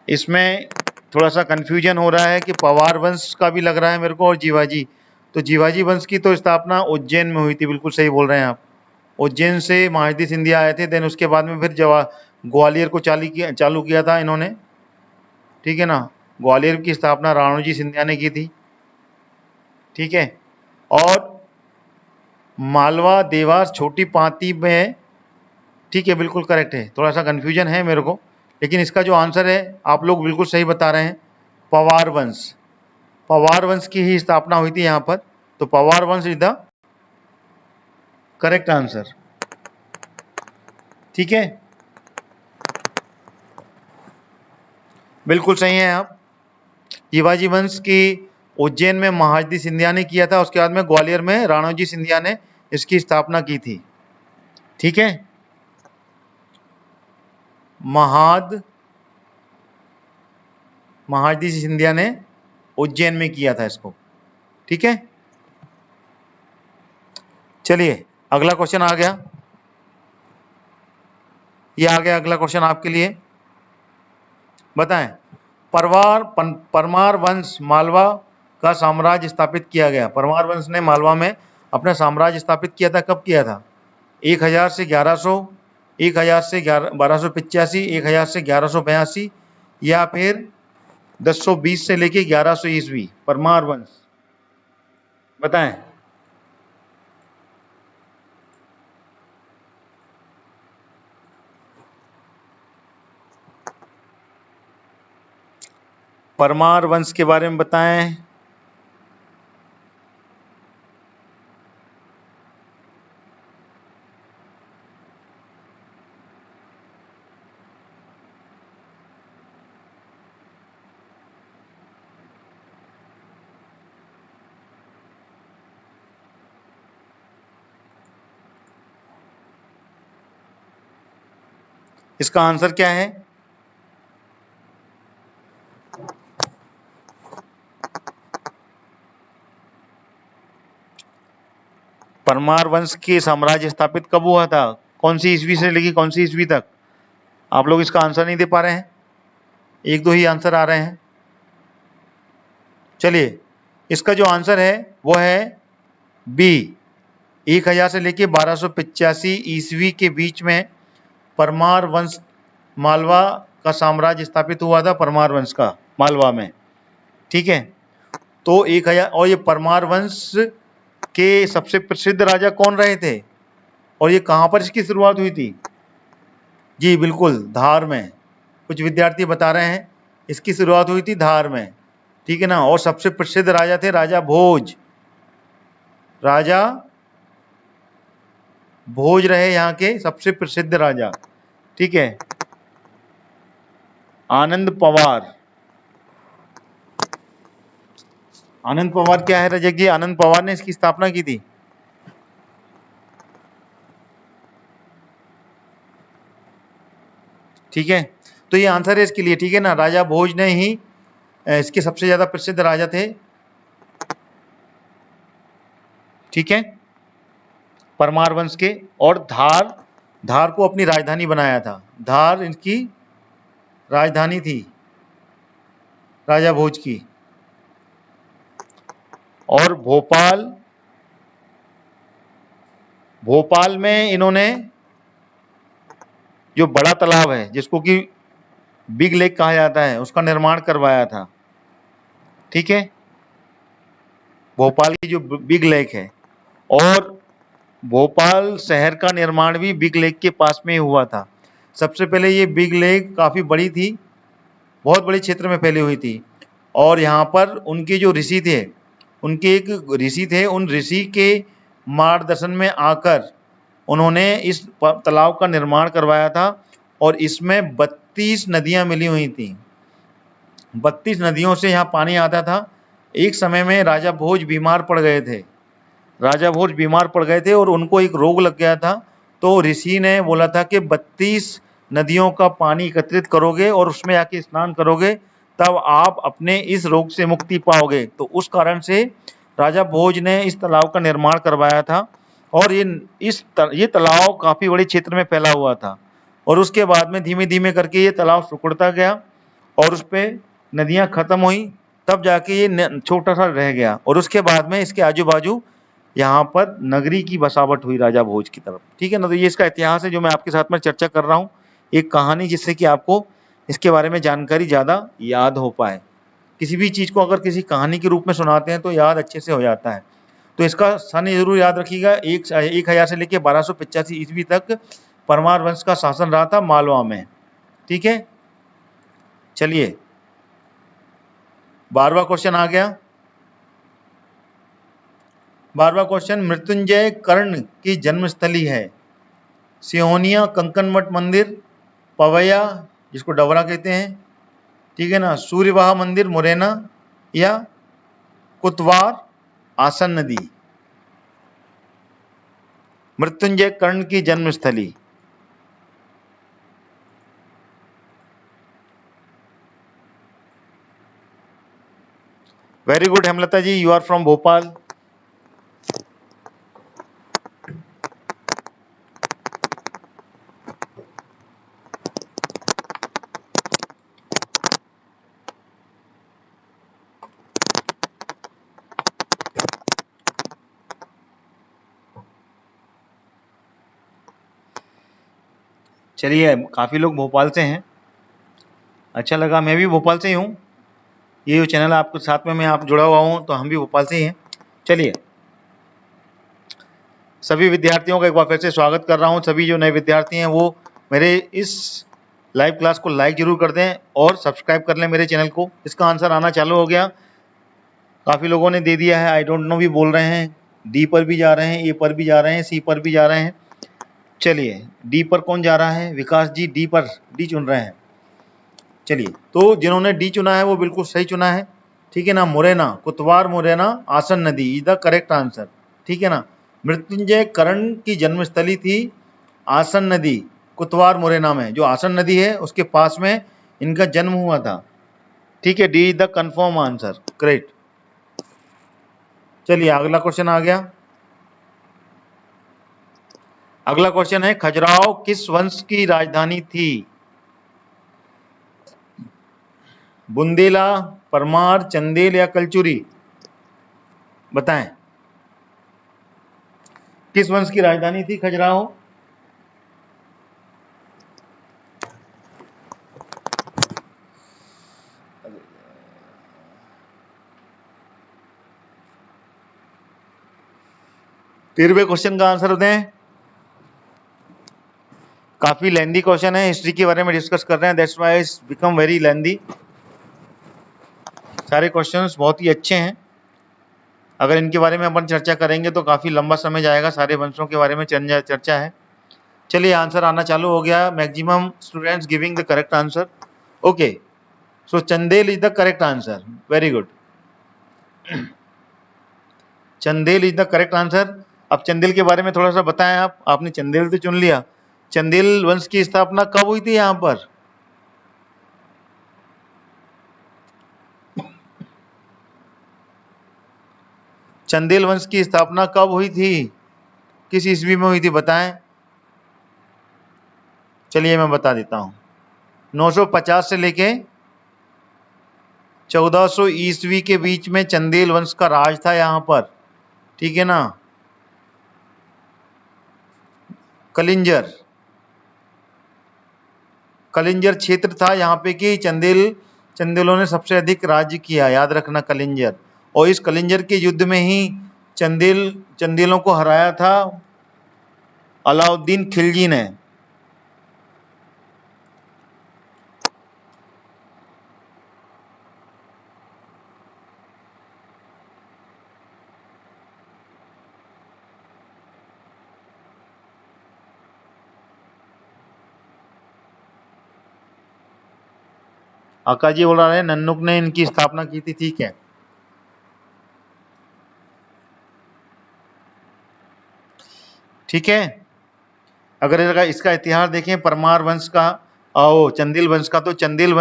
इसमें थोड़ा सा कंफ्यूजन हो रहा है कि पवार वंश का भी लग रहा है मेरे को, और जीवाजी, तो जीवाजी वंश की तो स्थापना उज्जैन में हुई थी, बिल्कुल सही बोल रहे हैं आप। उज्जैन से महादजी सिंधिया आए थे, देन उसके बाद में फिर ग्वालियर को चालू किया था इन्होंने, ठीक है ना। ग्वालियर की स्थापना राणोजी सिंधिया ने की थी, ठीक है। और मालवा देवास छोटी पाती में, ठीक है, बिल्कुल करेक्ट है। थोड़ा सा कंफ्यूजन है मेरे को, लेकिन इसका जो आंसर है आप लोग बिल्कुल सही बता रहे हैं, पवार वंश की ही स्थापना हुई थी यहाँ पर, तो पवार वंश इज द करेक्ट आंसर, ठीक है, बिल्कुल सही है आप। शिवाजी वंश की उज्जैन में महादजी सिंधिया ने किया था, उसके बाद में ग्वालियर में राणोजी सिंधिया ने इसकी स्थापना की थी, ठीक है। महादजी सिंधिया ने उज्जैन में किया था इसको, ठीक है। चलिए, अगला क्वेश्चन आ गया, ये आ गया अगला क्वेश्चन आपके लिए। बताएं, परमार वंश मालवा का साम्राज्य स्थापित किया गया। परमार वंश ने मालवा में अपना साम्राज्य स्थापित किया था, कब किया था? 1000 से 1100, 1000 से 1285, 1000 से 1182, या फिर 1020 से लेके 1100 ईस्वी। परमार वंश, बताएं। परमार वंश के बारे में बताएं। इसका आंसर क्या है? परमार वंश के साम्राज्य स्थापित कब हुआ था? कौन सी ईस्वी से लेके कौन सी ईस्वी तक? आप लोग इसका आंसर नहीं दे पा रहे हैं, एक दो ही आंसर आ रहे हैं। चलिए, इसका जो आंसर है वो है बी, 1000 से लेके 1285 ईस्वी के बीच में परमार वंश मालवा का साम्राज्य स्थापित हुआ था, परमार वंश का मालवा में। ठीक है, तो 1000, और ये परमार वंश के सबसे प्रसिद्ध राजा कौन रहे थे, और ये कहाँ पर इसकी शुरुआत हुई थी? जी बिल्कुल, धार में। कुछ विद्यार्थी बता रहे हैं इसकी शुरुआत हुई थी धार में, ठीक है ना। और सबसे प्रसिद्ध राजा थे राजा भोज, राजा भोज रहे यहाँ के सबसे प्रसिद्ध राजा। ठीक है, आनंद पवार। आनंद पवार क्या है रजक जी? आनंद पवार ने इसकी स्थापना की थी। ठीक है, तो ये आंसर है इसके लिए, ठीक है ना। राजा भोज ने ही इसके सबसे ज्यादा प्रसिद्ध राजा थे। ठीक है, परमार वंश के। और धार को अपनी राजधानी बनाया था, धार इनकी राजधानी थी राजा भोज की। और भोपाल में इन्होंने जो बड़ा तालाब है जिसको कि बिग लेक कहा जाता है, उसका निर्माण करवाया था। ठीक है, भोपाल की जो बिग लेक है, और भोपाल शहर का निर्माण भी बिग लेक के पास में ही हुआ था। सबसे पहले ये बिग लेक काफ़ी बड़ी थी, बहुत बड़े क्षेत्र में फैली हुई थी। और यहाँ पर उनके जो ऋषि थे, उनके एक ऋषि थे, उन ऋषि के मार्गदर्शन में आकर उन्होंने इस तालाब का निर्माण करवाया था। और इसमें 32 नदियाँ मिली हुई थी, 32 नदियों से यहाँ पानी आता था। एक समय में राजा भोज बीमार पड़ गए थे, राजा भोज बीमार पड़ गए थे और उनको एक रोग लग गया था। तो ऋषि ने बोला था कि 32 नदियों का पानी एकत्रित करोगे और उसमें आके स्नान करोगे, तब आप अपने इस रोग से मुक्ति पाओगे। तो उस कारण से राजा भोज ने इस तालाब का निर्माण करवाया था। और ये तालाब काफ़ी बड़े क्षेत्र में फैला हुआ था। और उसके बाद में धीमे धीमे करके ये तालाब सिकुड़ता गया और उस पर नदियाँ खत्म हुई, तब जाके ये छोटा सा रह गया। और उसके बाद में इसके आजू बाजू यहाँ पर नगरी की बसावट हुई राजा भोज की तरफ। ठीक है ना, तो ये इसका इतिहास है जो मैं आपके साथ में चर्चा कर रहा हूँ, एक कहानी, जिससे कि आपको इसके बारे में जानकारी ज़्यादा याद हो पाए। किसी भी चीज़ को अगर किसी कहानी के रूप में सुनाते हैं तो याद अच्छे से हो जाता है। तो इसका सन जरूर याद रखिएगा, 1000 से लेकर 1285 ईस्वी तक परमार वंश का शासन रहा था मालवा में। ठीक है, चलिए 12वां क्वेश्चन आ गया। 12वां क्वेश्चन, मृत्युंजय कर्ण की जन्मस्थली है। सिहोनिया कंकन मठ मंदिर, पवैया जिसको डवरा कहते हैं, ठीक है ना, सूर्यवाह मंदिर मुरैना, या कुतवार आसन नदी। मृत्युंजय कर्ण की जन्मस्थली। Very good Hemlata ji, you are from Bhopal. चलिए, काफ़ी लोग भोपाल से हैं, अच्छा लगा। मैं भी भोपाल से ही हूँ, ये जो चैनल आपके साथ में मैं आप जुड़ा हुआ हूँ, तो हम भी भोपाल से ही हैं। चलिए, सभी विद्यार्थियों का एक बार फिर से स्वागत कर रहा हूँ। सभी जो नए विद्यार्थी हैं वो मेरे इस लाइव क्लास को लाइक जरूर कर दें और सब्सक्राइब कर लें मेरे चैनल को। इसका आंसर आना चालू हो गया, काफ़ी लोगों ने दे दिया है, आई डोंट नो भी बोल रहे हैं, डी पर भी जा रहे हैं, ए पर भी जा रहे हैं, सी पर भी जा रहे हैं। चलिए, डी पर कौन जा रहा है? विकास जी डी पर, डी चुन रहे हैं। चलिए, तो जिन्होंने डी चुना है वो बिल्कुल सही चुना है, ठीक है ना। मुरैना, कुतवार मुरैना आसन नदी इज द करेक्ट आंसर, ठीक है ना। मृत्युंजय कर्ण की जन्मस्थली थी आसन नदी, कुतवार मुरैना में, जो आसन नदी है उसके पास में इनका जन्म हुआ था। ठीक है, D is the confirm answer, great. चलिए अगला क्वेश्चन आ गया। अगला क्वेश्चन है, खजुराहो किस वंश की राजधानी थी? बुंदेला, परमार, चंदेल या कलचुरी? बताएं, किस वंश की राजधानी थी खजुराहो? तेरहवें क्वेश्चन का आंसर दें। काफी लेंदी क्वेश्चन है, हिस्ट्री के बारे में डिस्कस कर रहे हैं, that's why it's become very lengthy. सारे क्वेश्चंस बहुत ही अच्छे हैं, अगर इनके बारे में अपन चर्चा करेंगे तो काफी लंबा समय जाएगा। सारे वंशों के बारे में चर्चा है। चलिए आंसर आना चालू हो गया, maximum students giving the correct answer. Okay, so Chandel is the correct answer, very good. Chandel is the correct answer. अब चंदेल के बारे में थोड़ा सा बताएं आप, आपने चंदेल तो चुन लिया, चंदेल वंश की स्थापना कब हुई थी यहाँ पर? चंदेल वंश की स्थापना कब हुई थी, किस ईस्वी में हुई थी, बताएं। चलिए मैं बता देता हूं, 950 से लेके 1400 ईस्वी के बीच में चंदेल वंश का राज था यहाँ पर। ठीक है ना। कलिंजर क्षेत्र था यहाँ पे कि चंदेलों ने सबसे अधिक राज्य किया, याद रखना, कलिंजर। और इस कलिंजर के युद्ध में ही चंदेलों को हराया था अलाउद्दीन खिलजी ने। आकाश जी बोल रहे हैं नन्नुक ने इनकी स्थापना की थी, ठीक है। ठीक है, अगर इसका इतिहास देखें परमार वंश का और चंदेल वंश का, तो चंदेल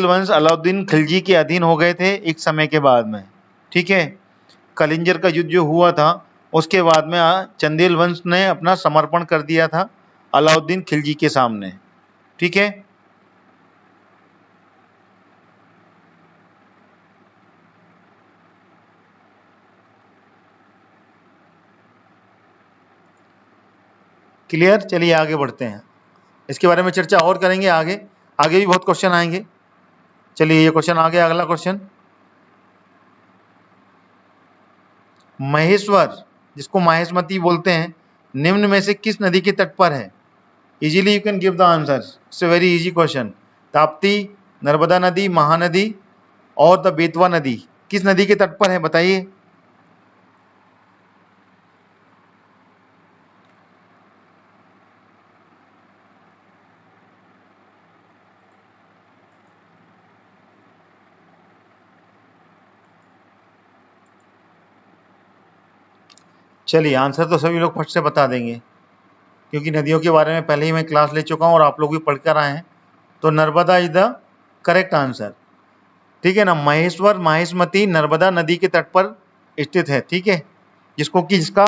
वंश अलाउद्दीन खिलजी के अधीन हो गए थे एक समय के बाद में। ठीक है, कलिंजर का युद्ध जो हुआ था उसके बाद में चंदेल वंश ने अपना समर्पण कर दिया था अलाउद्दीन खिलजी के सामने। ठीक है, क्लियर। चलिए आगे बढ़ते हैं, इसके बारे में चर्चा और करेंगे आगे, आगे भी बहुत क्वेश्चन आएंगे। चलिए ये क्वेश्चन आ गया, अगला क्वेश्चन। महेश्वर, जिसको माहेश्मती बोलते हैं, निम्न में से किस नदी के तट पर है? Easily you can give the answer, it's a very easy question. Tapti, Narmada नदी, महानदी और द बेतवा नदी, किस नदी के तट पर है बताइए। चलिए आंसर तो सभी लोग फट से बता देंगे, क्योंकि नदियों के बारे में पहले ही मैं क्लास ले चुका हूं और आप लोग भी पढ़कर आए हैं। तो Narmada is the correct answer. ठीक है ना, महेश्वर माहेश्मती नर्मदा नदी के तट पर स्थित है। ठीक है, जिसका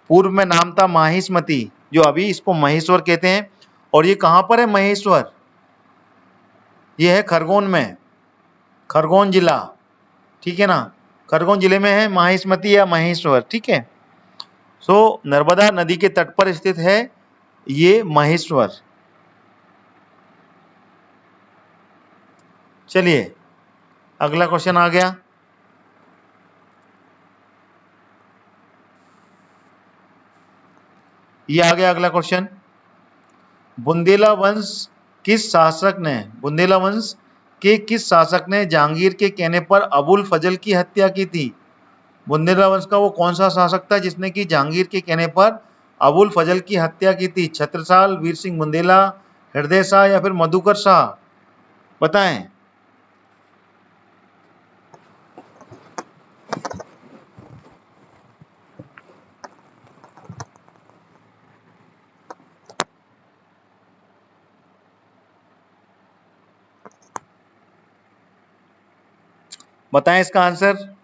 पूर्व में नाम था माहिष्मती, जो अभी इसको महेश्वर कहते हैं। और ये कहां पर है महेश्वर? ये है खरगोन में, खरगोन जिला। ठीक है ना, खरगोन जिले में है माहिष्मती या महेश्वर। ठीक है, सो नर्मदा नदी के तट पर स्थित है ये महेश्वर। चलिए अगला क्वेश्चन आ गया। ये आ गया अगला क्वेश्चन। बुंदेला वंश बुंदेला वंश के किस शासक ने जहांगीर के कहने पर अबुल फजल की हत्या की थी? बुंदेला वंश का वो कौन सा शासक था जिसने कि जहांगीर के कहने पर अबुल फजल की हत्या की थी? छत्रसाल, वीर सिंह बुंदेला, हृदय शाह या फिर मधुकर शाह? बताएं। बताएं इसका आंसर।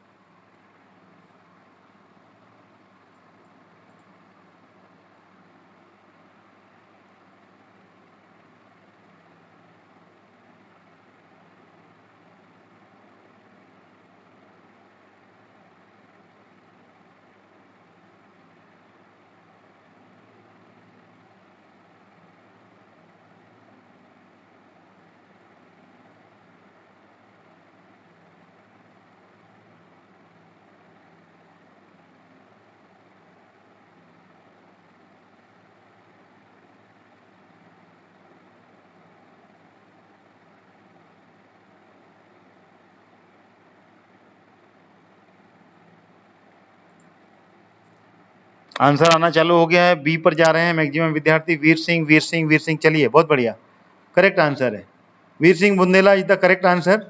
आंसर आना चालू हो गया है। बी पर जा रहे हैं मैक्सिमम विद्यार्थी। वीर सिंह, वीर सिंह, वीर सिंह। चलिए, बहुत बढ़िया, करेक्ट आंसर है। Veer Singh Bundela is the correct answer.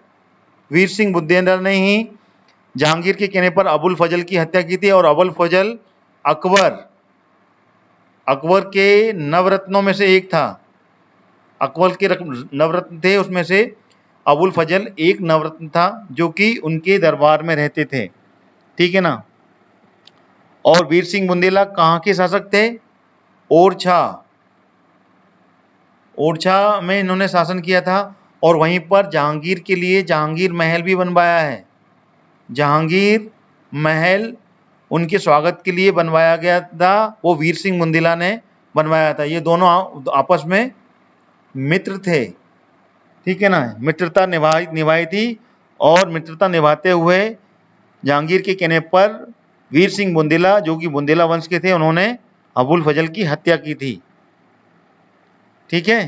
Veer Singh Bundela ने ही जहांगीर के कहने पर अबुल फजल की हत्या की थी। और अबुल फजल अकबर के नवरत्नों में से एक था। अकबर के नवरत्न थे, उसमें से अबुल फजल एक नवरत्न था जो कि उनके दरबार में रहते थे। ठीक है ना। और वीर सिंह बुंदेला कहाँ के शासक थे? ओरछा में इन्होंने शासन किया था। और वहीं पर जहांगीर के लिए जहांगीर महल भी बनवाया है। जहांगीर महल उनके स्वागत के लिए बनवाया गया था, वो वीर सिंह बुंदेला ने बनवाया था। ये दोनों आपस में मित्र थे। ठीक है ना, मित्रता निभाई थी। और मित्रता निभाते हुए जहांगीर के कहने पर वीर सिंह बुंदेला, जो कि बुंदेला वंश के थे, उन्होंने अबुल फजल की हत्या की थी। ठीक है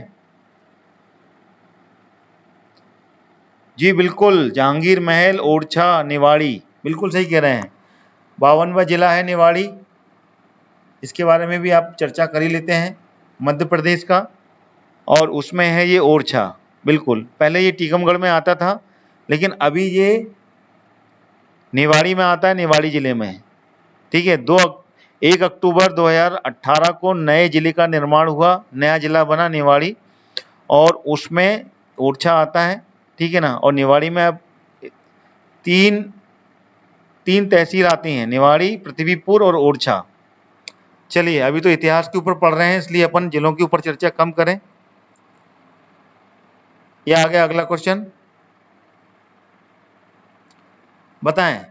जी, बिल्कुल। जहांगीर महल, ओरछा, निवाड़ी, बिल्कुल सही कह रहे हैं। 52वां जिला है निवाड़ी। इसके बारे में भी आप चर्चा कर ही लेते हैं, मध्य प्रदेश का। और उसमें है ये ओरछा। बिल्कुल, पहले ये टीकमगढ़ में आता था, लेकिन अभी ये निवाड़ी में आता है, निवाड़ी जिले में। ठीक है। 1 अक्टूबर 2018 को नए जिले का निर्माण हुआ, नया जिला बना निवाड़ी, और उसमें ओरछा आता है। ठीक है ना। और निवाड़ी में अब तीन तहसील आती हैं, निवाड़ी, पृथ्वीपुर और ओरछा। चलिए, अभी तो इतिहास के ऊपर पढ़ रहे हैं, इसलिए अपन जिलों के ऊपर चर्चा कम करें। यह आ गया अगला क्वेश्चन। बताएं,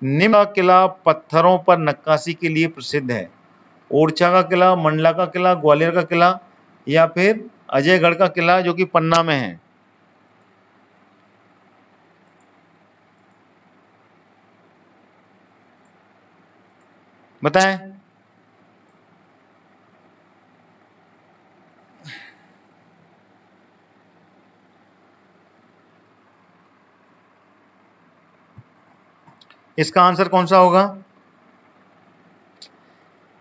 निम्न का किला पत्थरों पर नक्काशी के लिए प्रसिद्ध है? ओरछा का किला, मंडला का किला, ग्वालियर का किला, या फिर अजयगढ़ का किला जो कि पन्ना में है? बताएं। इसका आंसर कौन सा होगा?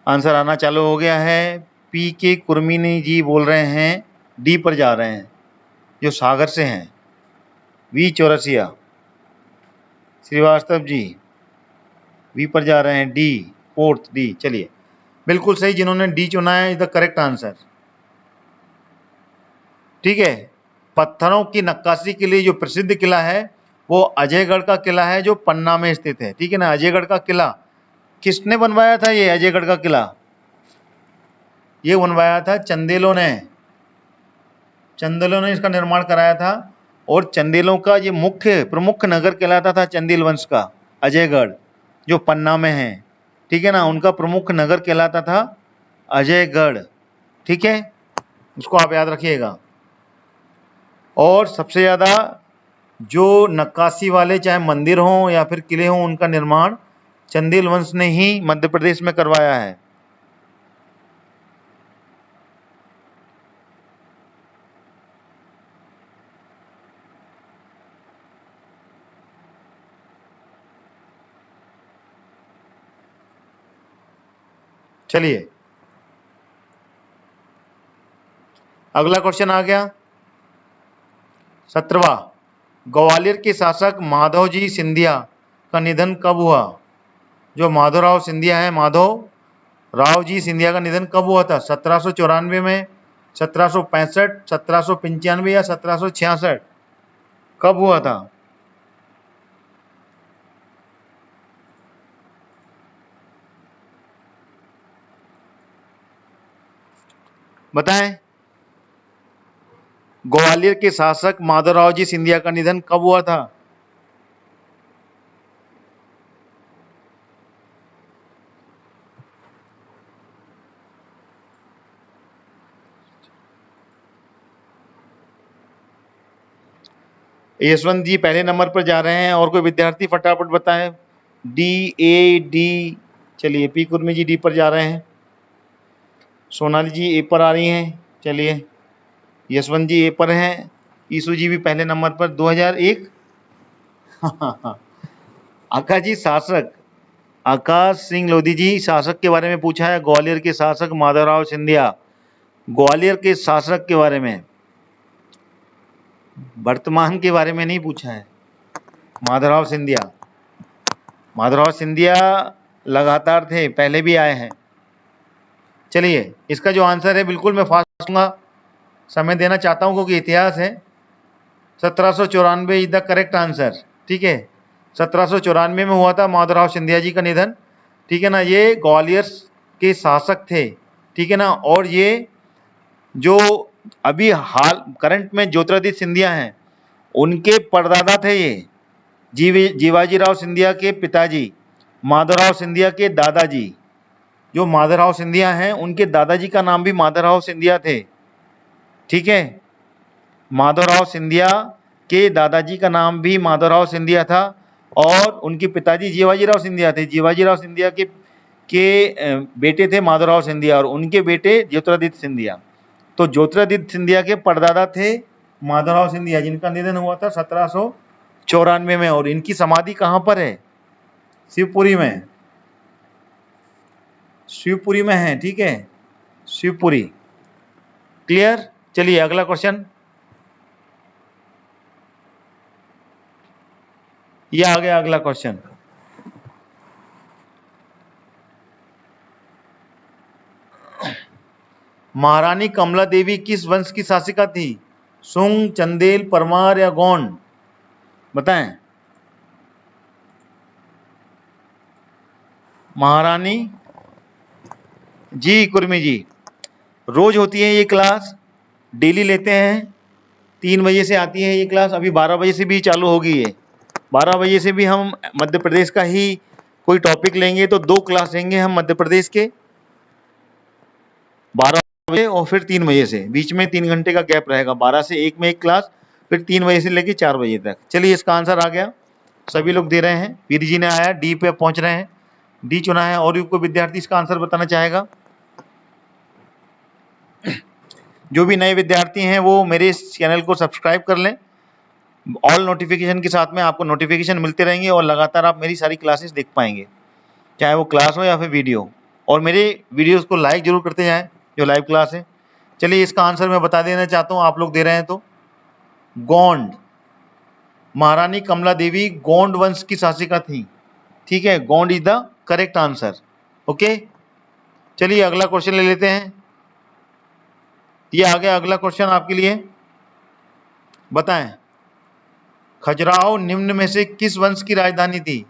आंसर आना चालू हो गया है। पी के कुर्मीनी जी बोल रहे हैं, डी पर जा रहे हैं, जो सागर से हैं। वी चौरसिया श्रीवास्तव जी वी पर जा रहे हैं, डी, फोर्थ डी। चलिए, बिल्कुल सही, जिन्होंने डी चुना है इज द करेक्ट आंसर। ठीक है। पत्थरों की नक्काशी के लिए जो प्रसिद्ध किला है वो अजयगढ़ का किला है, जो पन्ना में स्थित है। ठीक है ना। अजयगढ़ का किला किसने बनवाया था? ये अजयगढ़ का किला ये बनवाया था चंदेलों ने। चंदेलों ने इसका निर्माण कराया था। और चंदेलों का ये प्रमुख नगर कहलाता था, चंदेल वंश का, अजयगढ़, जो पन्ना में है। ठीक है ना। उनका प्रमुख नगर कहलाता था अजयगढ़। ठीक है, उसको आप याद रखिएगा। और सबसे ज़्यादा जो नक्काशी वाले चाहे मंदिर हों या फिर किले हों, उनका निर्माण चंदेल वंश ने ही मध्य प्रदेश में करवाया है। चलिए, अगला क्वेश्चन आ गया 17वां। ग्वालियर के शासक माधवजी सिंधिया का निधन कब हुआ? जो माधवराव सिंधिया है, माधव राव जी सिंधिया का निधन कब हुआ था? 1794 में, 1765, 1795 या 1766? कब हुआ था? बताएं। ग्वालियर के शासक माधवराव जी सिंधिया का निधन कब हुआ था? यशवंत जी पहले नंबर पर जा रहे हैं, और कोई विद्यार्थी फटाफट बताएं। डी, ए, डी। चलिए पी कुर्मी जी डी पर जा रहे हैं, सोनाली जी ए पर आ रही हैं। चलिए यशवंत जी ए पर हैं, ईसु जी भी पहले नंबर पर 2001। आकाश जी शासक, आकाश सिंह लोधी जी शासक के बारे में पूछा है। ग्वालियर के शासक माधवराव सिंधिया, ग्वालियर के शासक के बारे में, वर्तमान के बारे में नहीं पूछा है। माधवराव सिंधिया, माधवराव सिंधिया लगातार थे, पहले भी आए हैं। चलिए इसका जो आंसर है, बिल्कुल मैं फास्ट दूंगा, समय देना चाहता हूं क्योंकि इतिहास है। 1794 इज द करेक्ट आंसर। ठीक है, 1794 में हुआ था माधवराव सिंधिया जी का निधन। ठीक है ना, ये ग्वालियर के शासक थे। ठीक है ना, और ये जो अभी हाल करंट में ज्योतिरादित्य सिंधिया हैं, उनके परदादा थे ये। जीवाजीराव सिंधिया के पिताजी, माधवराव सिंधिया के दादाजी। जो माधवराव सिंधिया हैं, उनके दादाजी का नाम भी माधवराव सिंधिया थे। ठीक है, माधवराव सिंधिया के दादाजी का नाम भी माधवराव सिंधिया था, और उनके पिताजी जीवाजीराव सिंधिया थे। जीवाजीराव सिंधिया के बेटे थे माधवराव सिंधिया, और उनके बेटे ज्योतिरादित्य सिंधिया। तो ज्योतिरादित्य सिंधिया के परदादा थे माधवराव सिंधिया, जिनका निधन हुआ था 1794 में। और इनकी समाधि कहां पर है? शिवपुरी में, शिवपुरी में है। ठीक है, शिवपुरी। क्लियर? चलिए अगला क्वेश्चन, ये आ गया अगला क्वेश्चन। महारानी कमला देवी किस वंश की शासिका थी? सुंग, चंदेल, परमार या गोंड? बताएं। महारानी जी कुर्मी जी, रोज होती है ये क्लास, डेली लेते हैं। 3 बजे से आती है ये क्लास, अभी 12 बजे से भी चालू होगी ये। 12 बजे से भी हम मध्य प्रदेश का ही कोई टॉपिक लेंगे, तो 2 क्लास लेंगे हम मध्य प्रदेश के, 12 बजे और फिर 3 बजे से, बीच में 3 घंटे का गैप रहेगा। 12 से 1 में एक क्लास, फिर 3 बजे से लेकर 4 बजे तक। चलिए इसका आंसर आ गया, सभी लोग दे रहे हैं। वीर जी ने आया, डी पे पहुंच रहे हैं, डी चुना है। और कोई विद्यार्थी इसका आंसर बताना चाहेगा? जो भी नए विद्यार्थी हैं वो मेरे इस चैनल को सब्सक्राइब कर लें। ऑल नोटिफिकेशन के साथ में आपको नोटिफिकेशन मिलते रहेंगे, और लगातार आप मेरी सारी क्लासेस देख पाएंगे, चाहे वो क्लास हो या फिर वीडियो। और मेरे वीडियोस को लाइक जरूर करते जाएं जो लाइव क्लास है। चलिए इसका आंसर मैं बता देना चाहता हूँ, आप लोग दे रहे हैं तो। गोंड, महारानी कमला देवी गोंड वंश की शासिका थी। ठीक है, Gond is the correct answer. Okay, चलिए अगला क्वेश्चन ले लेते हैं। ये आ गया अगला क्वेश्चन आपके लिए। बताएं, खजुराहो निम्न में से किस वंश की राजधानी थी?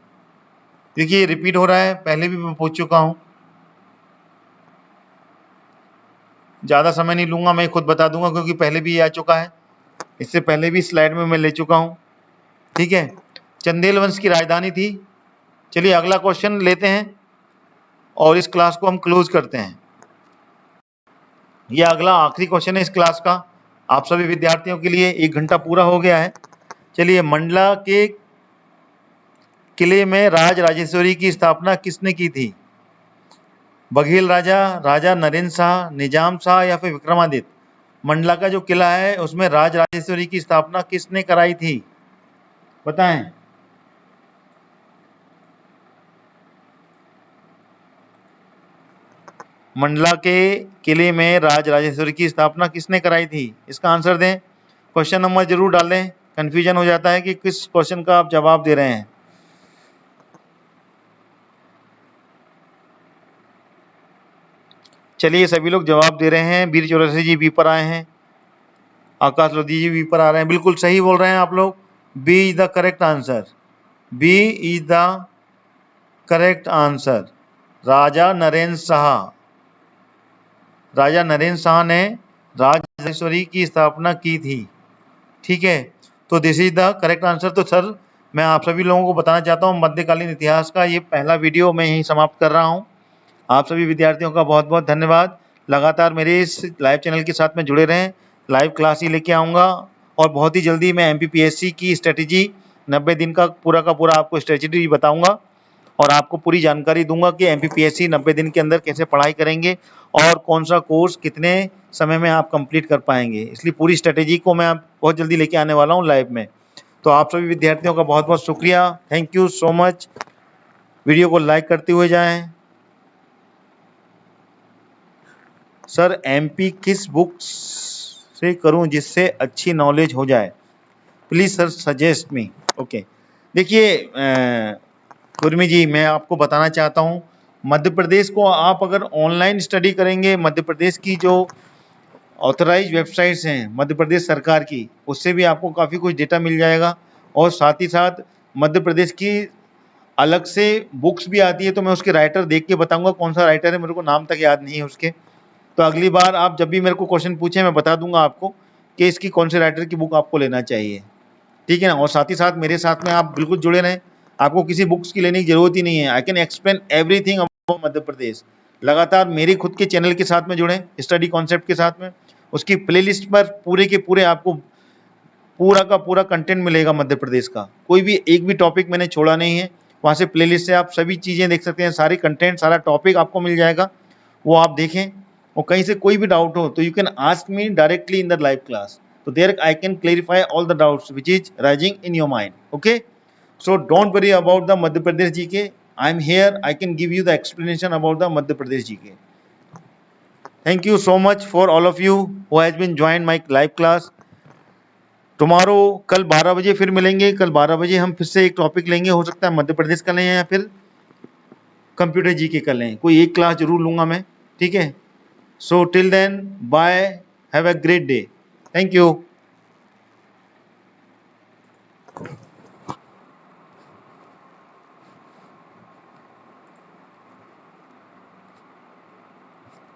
देखिए रिपीट हो रहा है, पहले भी मैं पूछ चुका हूं, ज्यादा समय नहीं लूंगा, मैं खुद बता दूंगा क्योंकि पहले भी ये आ चुका है, इससे पहले भी स्लाइड में मैं ले चुका हूं। ठीक है, चंदेल वंश की राजधानी थी। चलिए अगला क्वेश्चन लेते हैं और इस क्लास को हम क्लोज करते हैं। यह अगला आखिरी क्वेश्चन है इस क्लास का, आप सभी विद्यार्थियों के लिए। 1 घंटा पूरा हो गया है। चलिए, मंडला के किले में राज राजेश्वरी की स्थापना किसने की थी? बघेल राजा, राजा नरेंद्र शाह, निजाम शाह या फिर विक्रमादित्य? मंडला का जो किला है उसमें राज राजेश्वरी की स्थापना किसने कराई थी? बताएं। मंडला के किले में राज राजेश्वरी की स्थापना किसने कराई थी? इसका आंसर दें, क्वेश्चन नंबर जरूर डालें, कंफ्यूजन हो जाता है कि किस क्वेश्चन का आप जवाब दे रहे हैं। चलिए सभी लोग जवाब दे रहे हैं। वीर चौरसी जी बी पर आए हैं, आकाश लोधी जी बी पर आ रहे हैं, बिल्कुल सही बोल रहे हैं आप लोग। B is the correct answer, B is the correct answer, Raja Narendra Shah. Raja Narendra Shah ने राजराजेश्वरी की स्थापना की थी। ठीक है, तो this is the correct answer. तो सर मैं आप सभी लोगों को बताना चाहता हूँ मध्यकालीन इतिहास का ये पहला वीडियो मैं यहीं समाप्त कर रहा हूँ। आप सभी विद्यार्थियों का बहुत बहुत धन्यवाद। लगातार मेरे इस लाइव चैनल के साथ में जुड़े रहें, लाइव क्लास ही लेके आऊँगा और बहुत ही जल्दी मैं MPPSC की स्ट्रेटेजी 90 दिन का पूरा आपको स्ट्रेटेजी बताऊँगा और आपको पूरी जानकारी दूंगा कि MPPSC 90 दिन के अंदर कैसे पढ़ाई करेंगे और कौन सा कोर्स कितने समय में आप कंप्लीट कर पाएंगे। इसलिए पूरी स्ट्रेटेजी को मैं बहुत जल्दी लेके आने वाला हूँ लाइव में। तो आप सभी विद्यार्थियों का बहुत बहुत शुक्रिया, thank you so much. Video को लाइक करते हुए जाएं। सर MP किस बुक से करूं जिससे अच्छी नॉलेज हो जाए, please sir suggest me. Okay, देखिए कुर्मी जी, मैं आपको बताना चाहता हूं मध्य प्रदेश को आप अगर ऑनलाइन स्टडी करेंगे, मध्य प्रदेश की जो ऑथराइज वेबसाइट्स हैं मध्य प्रदेश सरकार की, उससे भी आपको काफ़ी कुछ डेटा मिल जाएगा और साथ ही साथ मध्य प्रदेश की अलग से बुक्स भी आती है। तो मैं उसके राइटर देख के बताऊंगा कौन सा राइटर है, मेरे को नाम तक याद नहीं है उसके। तो अगली बार आप जब भी मेरे को क्वेश्चन पूछें मैं बता दूंगा आपको कि इसकी कौन से राइटर की बुक आपको लेना चाहिए। ठीक है ना, और साथ ही साथ मेरे साथ में आप बिल्कुल जुड़े रहें, आपको किसी बुक्स की लेने की जरूरत ही नहीं है। I can explain everything about Madhya Pradesh. लगातार मेरे खुद के चैनल के साथ में जुड़ें, स्टडी कॉन्सेप्ट के साथ में, उसकी प्लेलिस्ट पर पूरे के पूरे आपको पूरा का पूरा कंटेंट मिलेगा मध्य प्रदेश का। कोई भी एक भी टॉपिक मैंने छोड़ा नहीं है, वहाँ से प्लेलिस्ट से आप सभी चीज़ें देख सकते हैं, सारी कंटेंट सारा टॉपिक आपको मिल जाएगा, वो आप देखें। और कहीं से कोई भी डाउट हो तो you can ask me directly in the live class, so there I can clarify all the doubts which is rising in your mind. Okay, so don't worry about the Madhya Pradesh GK. I am here, I can give you the explanation about the Madhya Pradesh GK. Thank you so much for all of you who has been joined my live class. Tomorrow कल 12 बजे फिर मिलेंगे। कल 12 बजे हम फिर से एक टॉपिक लेंगे, हो सकता है मध्य प्रदेश का लें या फिर कंप्यूटर GK का लें, कोई एक क्लास जरूर लूंगा मैं। ठीक है, so till then bye, have a great day, thank you.